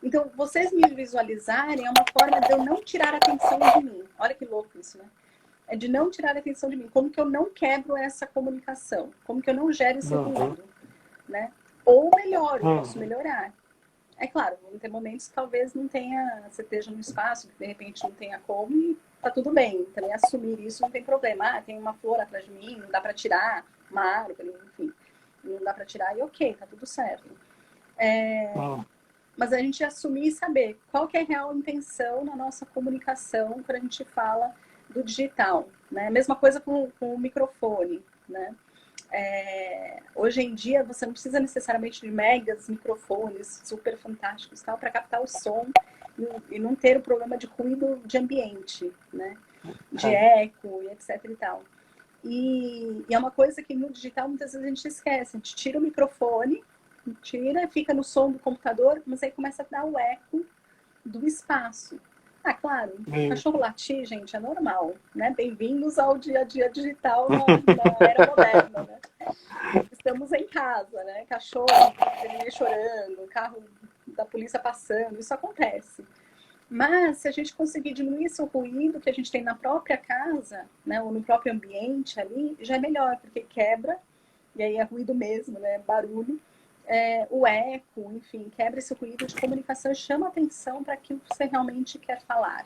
Então, vocês me visualizarem é uma forma de eu não tirar a atenção de mim. Olha que louco isso, né? É de não tirar a atenção de mim. Como que eu não quebro essa comunicação? Como que eu não gero esse ruído? Né? Ou melhoro, posso melhorar. É claro, vão ter momentos que talvez não tenha, você esteja no espaço, que de repente não tenha como, e tá tudo bem. Também assumir isso não tem problema. Ah, tem uma flor atrás de mim, não dá para tirar, uma árvore, enfim, não dá para tirar e ok, tá tudo certo. Mas a gente assumir e saber qual que é a real intenção na nossa comunicação quando a gente fala do digital, né? Mesma coisa com o microfone, né? Hoje em dia você não precisa necessariamente de megas microfones super fantásticos para captar o som e não ter o problema de ruído de ambiente, né? De eco e etc e tal. E é uma coisa que no digital muitas vezes a gente esquece. A gente tira o microfone, fica no som do computador, mas aí começa a dar o eco do espaço. Ah, claro, cachorro latir, gente, é normal, né? Bem-vindos ao dia a dia digital na era moderna, né? Estamos em casa, né? Cachorro chorando, carro da polícia passando, isso acontece. Mas se a gente conseguir diminuir esse ruído que a gente tem na própria casa, né, ou no próprio ambiente ali, já é melhor, porque quebra, e aí é ruído mesmo, né, barulho, o eco, enfim, quebra esse ruído de comunicação e chama atenção para aquilo que você realmente quer falar.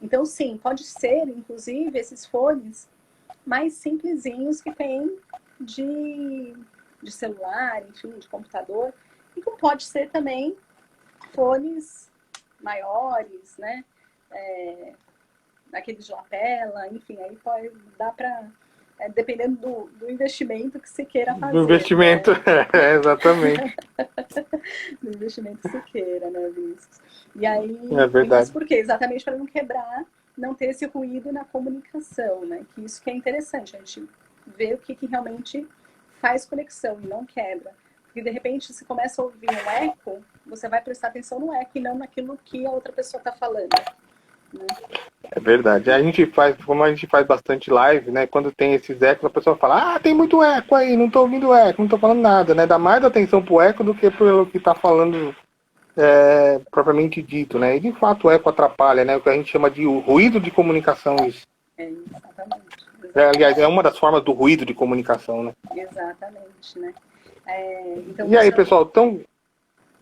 Então, sim, pode ser, inclusive, esses fones mais simplesinhos que tem de celular, enfim, de computador, e como pode ser também fones maiores, né? Aqueles de lapela, enfim, aí pode dar para, dependendo do investimento que se queira fazer. Do investimento, né? Exatamente. Do investimento que se queira, né, Vinícius? E aí, é verdade. mas por quê? Exatamente para não quebrar, não ter esse ruído na comunicação, né? Que isso que é interessante, a gente ver o que realmente faz conexão e não quebra. Porque, de repente, se começa a ouvir um eco, você vai prestar atenção no eco e não naquilo que a outra pessoa está falando. Né? É verdade. Como a gente faz bastante live, né? Quando tem esses ecos, a pessoa fala, tem muito eco aí, não tô ouvindo eco, não tô falando nada, né? Dá mais atenção pro eco do que pelo que tá falando propriamente dito, né? E de fato o eco atrapalha, né? O que a gente chama de ruído de comunicação, isso. Exatamente. Aliás, é uma das formas do ruído de comunicação, né? Exatamente, né? Então, e aí, pessoal,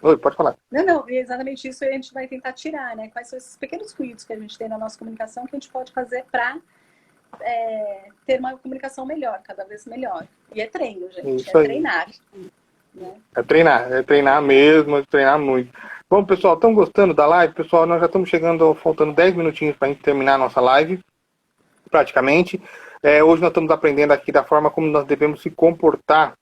Oi, pode falar. Não, exatamente isso a gente vai tentar tirar, né? Quais são esses pequenos ruídos que a gente tem na nossa comunicação que a gente pode fazer para ter uma comunicação melhor, cada vez melhor. E é treino, gente, isso aí. Treinar. Né? É treinar mesmo, treinar muito. Bom, pessoal, estão gostando da live? Pessoal, nós já estamos chegando, faltando 10 minutinhos para a gente terminar a nossa live, praticamente. Hoje nós estamos aprendendo aqui da forma como nós devemos se comportar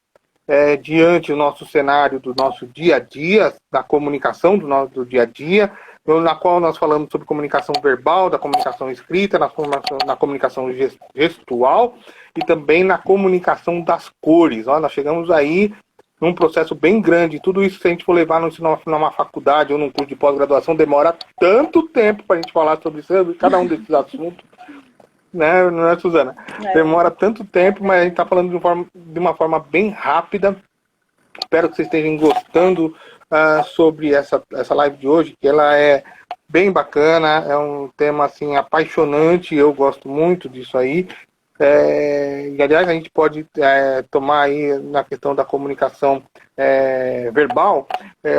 diante do nosso cenário, do nosso dia a dia, da comunicação do dia a dia, na qual nós falamos sobre comunicação verbal, da comunicação escrita, na comunicação gestual e também na comunicação das cores. Nós chegamos aí num processo bem grande. Tudo isso, se a gente for levar numa faculdade ou num curso de pós-graduação, demora tanto tempo para a gente falar sobre cada um desses assuntos. Né, não é, Suzana? Demora tanto tempo, mas a gente está falando de uma forma bem rápida. Espero que vocês estejam gostando sobre essa live de hoje, que ela é bem bacana, é um tema assim, apaixonante, eu gosto muito disso aí. E, aliás, a gente pode tomar aí na questão da comunicação verbal.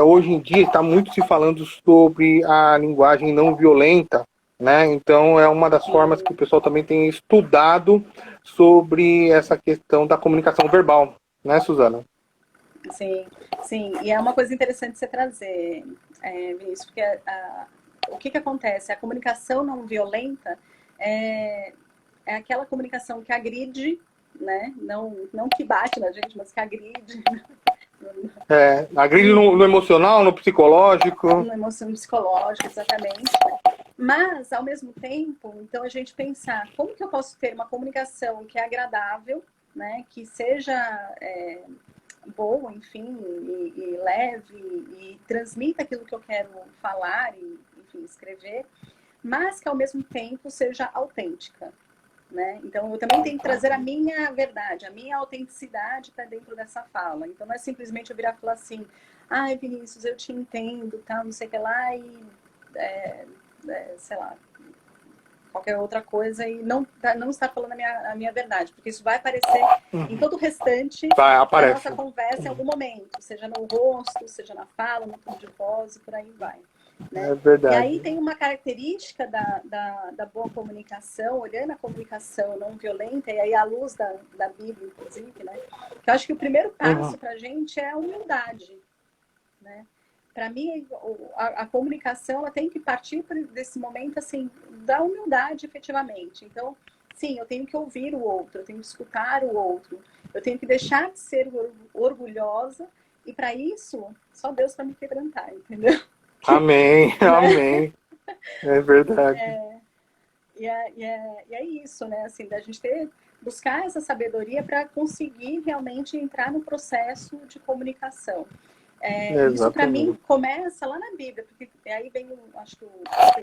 Hoje em dia está muito se falando sobre a linguagem não violenta, né? Então é uma das formas que o pessoal também tem estudado sobre essa questão da comunicação verbal, né, Suzana? Sim, e é uma coisa interessante você trazer, Vinícius, porque o que acontece? A comunicação não violenta é aquela comunicação que agride, né? Não que bate na gente, mas que agride. Agride no emocional, no psicológico. No emocional, psicológico, exatamente. Mas, ao mesmo tempo, então a gente pensar como que eu posso ter uma comunicação que é agradável, né? Que seja boa, enfim, e leve, e transmita aquilo que eu quero falar e, enfim, escrever, mas que ao mesmo tempo seja autêntica. Né? Então, eu também tenho que trazer a minha verdade, a minha autenticidade para dentro dessa fala. Então, não é simplesmente eu virar e falar assim, Vinícius, eu te entendo, tal, não sei o que lá, e sei lá, qualquer outra coisa, e não estar falando a minha verdade, porque isso vai aparecer em todo o restante da nossa conversa em algum momento, seja no rosto, seja na fala, no tom de voz, e por aí vai. né? É verdade. E aí tem uma característica da boa comunicação, olhando a comunicação não violenta, e aí à luz da Bíblia, inclusive, né? Que eu acho que o primeiro passo para a gente é a humildade, né? Para mim, a comunicação ela tem que partir desse momento assim, da humildade, efetivamente. Então, sim, eu tenho que ouvir o outro, eu tenho que escutar o outro, eu tenho que deixar de ser orgulhosa, e para isso, só Deus para me quebrantar, entendeu? Amém, Né? amém. É verdade. E é isso, né? Assim, da gente buscar essa sabedoria para conseguir realmente entrar no processo de comunicação. Isso para mim começa lá na Bíblia, porque aí vem, acho que o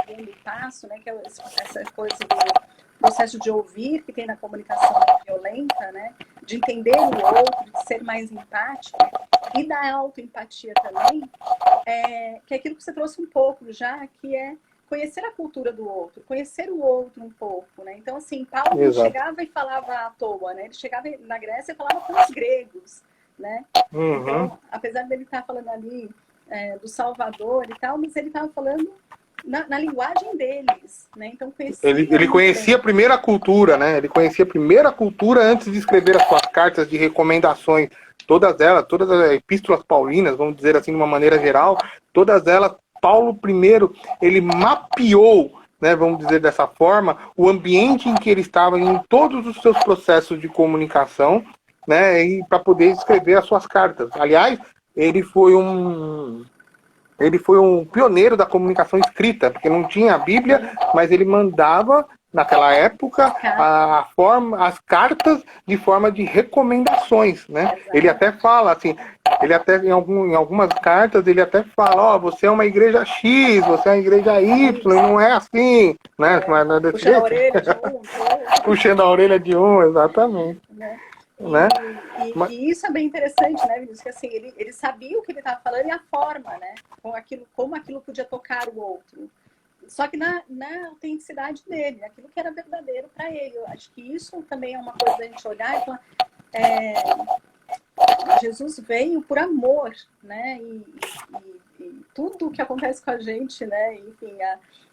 segundo passo, né? Que é essa coisa do processo de ouvir que tem na comunicação violenta, né? De entender o outro, de ser mais empático e da autoempatia também, que é aquilo que você trouxe um pouco já, que é conhecer a cultura do outro, conhecer o outro um pouco, né? Então, assim, Paulo não chegava e falava à toa, né? Ele chegava na Grécia e falava com os gregos, né? Então, apesar dele estar falando ali do Salvador e tal, mas ele estava falando na linguagem deles, né? Então, ele conhecia primeiro a cultura, né? Ele conhecia primeiro a cultura antes de escrever as suas cartas de recomendações. Todas as epístolas paulinas, vamos dizer assim de uma maneira geral, todas elas, Paulo primeiro, ele mapeou, né, vamos dizer dessa forma, o ambiente em que ele estava em todos os seus processos de comunicação, né, e para poder escrever as suas cartas. Aliás, ele foi um pioneiro da comunicação escrita, porque não tinha a Bíblia, mas ele mandava, naquela época, as cartas de forma de recomendações, né? Ele até fala assim, em algumas cartas, ele até fala, você é uma igreja X, você é uma igreja Y, não é assim, né? Puxando a orelha de um. Puxando a orelha de um, exatamente. Né? E isso é bem interessante, né, Vinícius? Que assim, ele sabia o que ele estava falando e a forma, né? Como aquilo podia tocar o outro. Só que na autenticidade dele, aquilo que era verdadeiro para ele. Eu acho que isso também é uma coisa da gente olhar e falar. Jesus veio por amor, né? E tudo o que acontece com a gente, né? Enfim,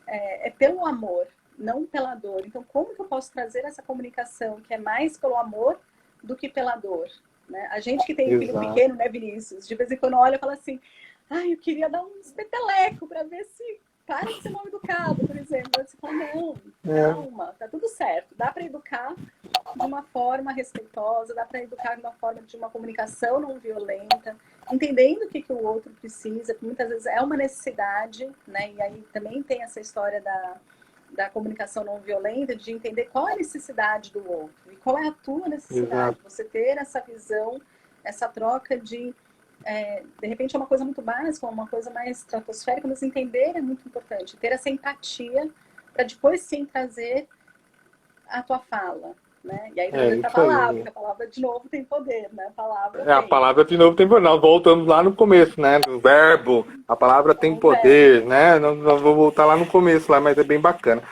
é pelo amor, não pela dor. Então, como que eu posso trazer essa comunicação que é mais pelo amor do que pela dor, né? A gente que tem filho pequeno, né, Vinícius? De vez em quando olha e fala assim, eu queria dar um peteleco para ver se para de ser mal educado, por exemplo. Você fala, não, calma, tá tudo certo. Dá para educar de uma forma respeitosa, dá para educar de uma forma de uma comunicação não violenta, entendendo o que o outro precisa, que muitas vezes é uma necessidade, né? E aí também tem essa história da comunicação não violenta, de entender qual é a necessidade do outro e qual é a tua necessidade. Você ter essa visão, essa troca de repente é uma coisa muito básica, uma coisa mais estratosférica, mas entender é muito importante. Ter essa empatia para depois sim trazer a tua fala, né? E aí trazer a palavra, porque a palavra de novo tem poder, né? A palavra de novo tem poder. Nós voltamos lá no começo, né? Do verbo, a palavra tem poder, né? Nós vamos voltar lá no começo, lá, mas é bem bacana.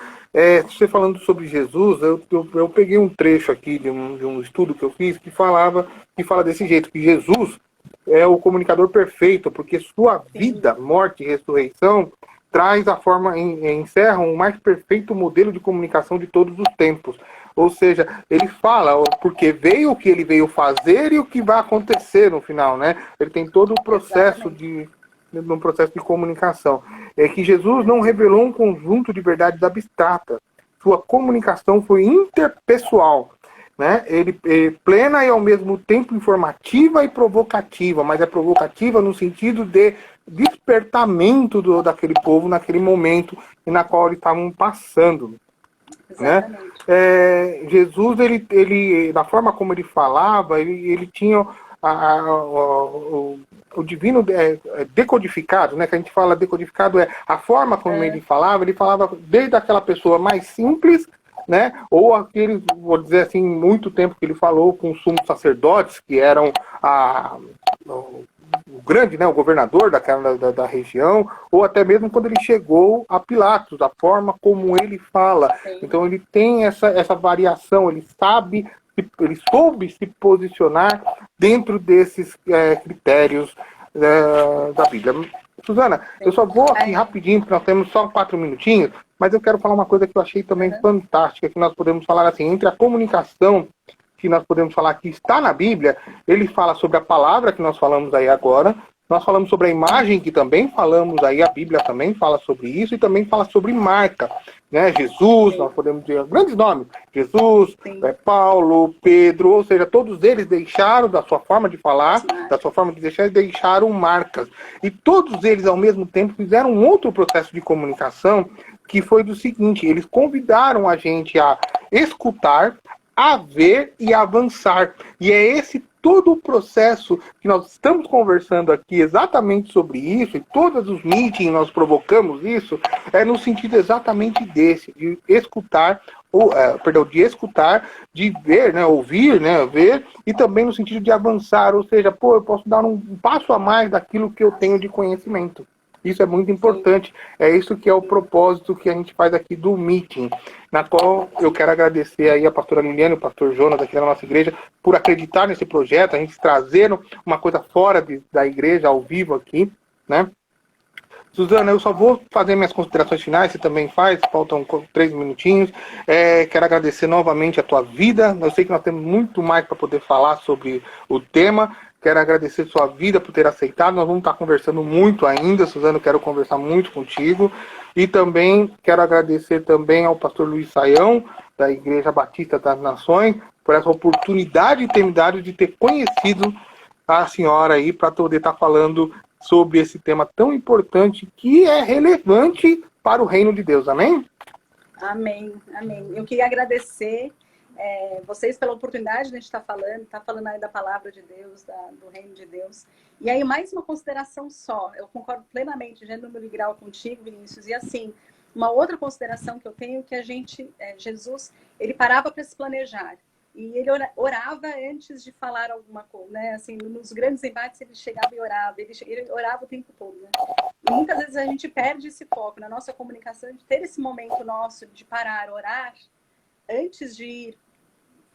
Você falando sobre Jesus, eu peguei um trecho aqui de um estudo que eu fiz que fala desse jeito, que Jesus é o comunicador perfeito, porque sua vida, morte e ressurreição traz encerram o mais perfeito modelo de comunicação de todos os tempos. Ou seja, ele fala porque veio, o que ele veio fazer e o que vai acontecer no final, né? Ele tem todo o processo no processo de comunicação. É que Jesus não revelou um conjunto de verdades abstratas. Sua comunicação foi interpessoal, né? Ele plena e ao mesmo tempo informativa e provocativa, mas é provocativa no sentido de despertamento daquele povo naquele momento na qual eles estavam passando. Né? Jesus, ele, da forma como ele falava, ele tinha o divino decodificado, né? Que a gente fala decodificado a forma como ele falava desde aquela pessoa mais simples, né? Ou aquele, vou dizer assim, muito tempo que ele falou com os sumos sacerdotes, que eram o grande, né, o governador da região, ou até mesmo quando ele chegou a Pilatos, a forma como ele fala. Então ele tem essa variação, ele soube se posicionar dentro desses critérios da Bíblia. Suzana, eu só vou aqui rapidinho, porque nós temos só 4 minutinhos, mas eu quero falar uma coisa que eu achei também fantástica, que nós podemos falar assim, entre a comunicação que nós podemos falar que está na Bíblia, ele fala sobre a palavra que nós falamos aí agora, nós falamos sobre a imagem que também falamos aí, a Bíblia também fala sobre isso, e também fala sobre marca, né? Jesus, nós podemos dizer grandes nomes, Jesus, Paulo, Pedro, ou seja, todos eles deixaram da sua forma de falar, da sua forma de deixar, deixaram marcas. E todos eles, ao mesmo tempo, fizeram um outro processo de comunicação, que foi do seguinte, eles convidaram a gente a escutar, a ver e avançar. E é esse todo o processo que nós estamos conversando aqui exatamente sobre isso, e todos os meetings nós provocamos isso, é no sentido exatamente desse, de escutar, de escutar, de ver, né, ouvir, né, ver, e também no sentido de avançar, ou seja, eu posso dar um passo a mais daquilo que eu tenho de conhecimento. Isso é muito importante. É isso que é o propósito que a gente faz aqui do meeting, na qual eu quero agradecer aí a pastora Liliane e o pastor Jonas aqui da nossa igreja por acreditar nesse projeto, a gente trazendo uma coisa fora da igreja, ao vivo aqui, né? Suzana, eu só vou fazer minhas considerações finais, você também faz, faltam 3 minutinhos. Quero agradecer novamente a tua vida, eu sei que nós temos muito mais para poder falar sobre o tema. Quero agradecer sua vida por ter aceitado. Nós vamos estar conversando muito ainda, Suzana, eu quero conversar muito contigo. E também quero agradecer também ao pastor Luiz Saião, da Igreja Batista das Nações, por essa oportunidade de ter me dado de ter conhecido a senhora aí para poder estar falando sobre esse tema tão importante que é relevante para o reino de Deus. Amém? Amém, amém. Eu queria agradecer vocês pela oportunidade de a gente estar falando aí da palavra de Deus, do reino de Deus. E aí, mais uma consideração só. Eu concordo plenamente, de número e grau contigo, Vinícius. E assim, uma outra consideração que eu tenho, que Jesus, ele parava para se planejar. E ele orava antes de falar alguma coisa, né? Assim, nos grandes embates ele chegava e orava. Ele orava o tempo todo, né? E muitas vezes a gente perde esse foco na nossa comunicação, de ter esse momento nosso de parar, orar, antes de ir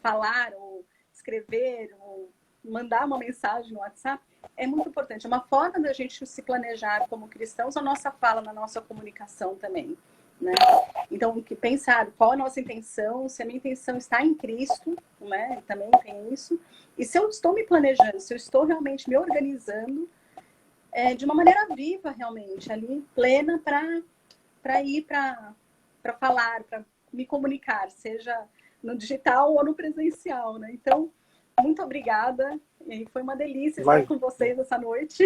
falar ou escrever ou mandar uma mensagem no WhatsApp, é muito importante. É uma forma da gente se planejar como cristãos, a nossa fala, na nossa comunicação também, né? Então, pensar qual a nossa intenção, se a minha intenção está em Cristo, né? Também tem isso. E se eu estou me planejando, se eu estou realmente me organizando de uma maneira viva, realmente, ali, plena, para ir para falar, para me comunicar, seja no digital ou no presencial, né? Então, muito obrigada. E foi uma delícia estar com vocês essa noite.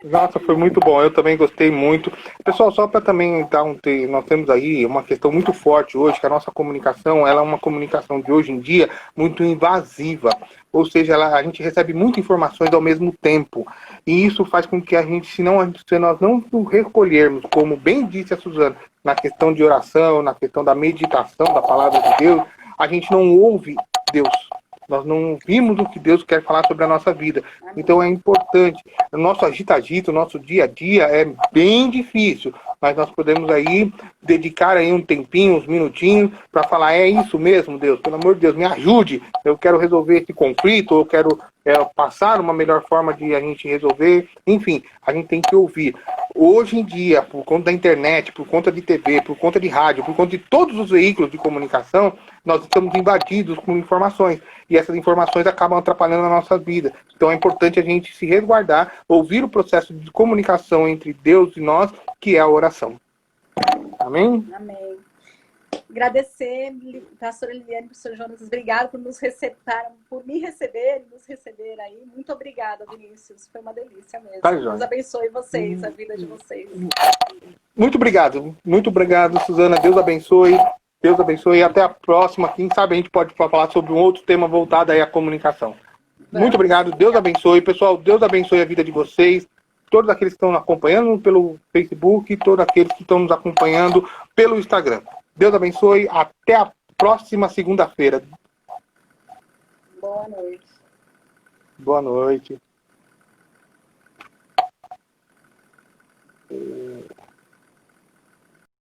Nossa, foi muito bom. Eu também gostei muito. Pessoal, só para também dar nós temos aí uma questão muito forte hoje, que a nossa comunicação, ela é uma comunicação de hoje em dia muito invasiva. Ou seja, a gente recebe muitas informações ao mesmo tempo. E isso faz com que a gente, se nós não nos recolhermos, como bem disse a Suzana, na questão de oração, na questão da meditação da palavra de Deus, a gente não ouve Deus. Nós não vimos o que Deus quer falar sobre a nossa vida. Então é importante. O nosso agitagito, o nosso dia a dia é bem difícil. Mas nós podemos aí dedicar aí um tempinho, uns minutinhos, para falar, é isso mesmo, Deus, pelo amor de Deus, me ajude. Eu quero resolver esse conflito, eu quero passar uma melhor forma de a gente resolver. Enfim, a gente tem que ouvir. Hoje em dia, por conta da internet, por conta de TV, por conta de rádio, por conta de todos os veículos de comunicação, nós estamos invadidos com informações. E essas informações acabam atrapalhando a nossa vida. Então é importante a gente se resguardar, ouvir o processo de comunicação entre Deus e nós, que é a oração. Amém? Amém. Agradecer, pastora Liliane e pastor Jonas, obrigado por nos me receber e nos receber aí. Muito obrigada, Vinícius. Foi uma delícia mesmo. Tá, Deus abençoe vocês, a vida de vocês. Muito obrigado, Suzana. Deus abençoe. Deus abençoe e até a próxima. Quem sabe a gente pode falar sobre um outro tema voltado aí à comunicação. Muito obrigado. Deus abençoe. Pessoal, Deus abençoe a vida de vocês. Todos aqueles que estão nos acompanhando pelo Facebook, todos aqueles que estão nos acompanhando pelo Instagram. Deus abençoe. Até a próxima segunda-feira. Boa noite. Boa noite.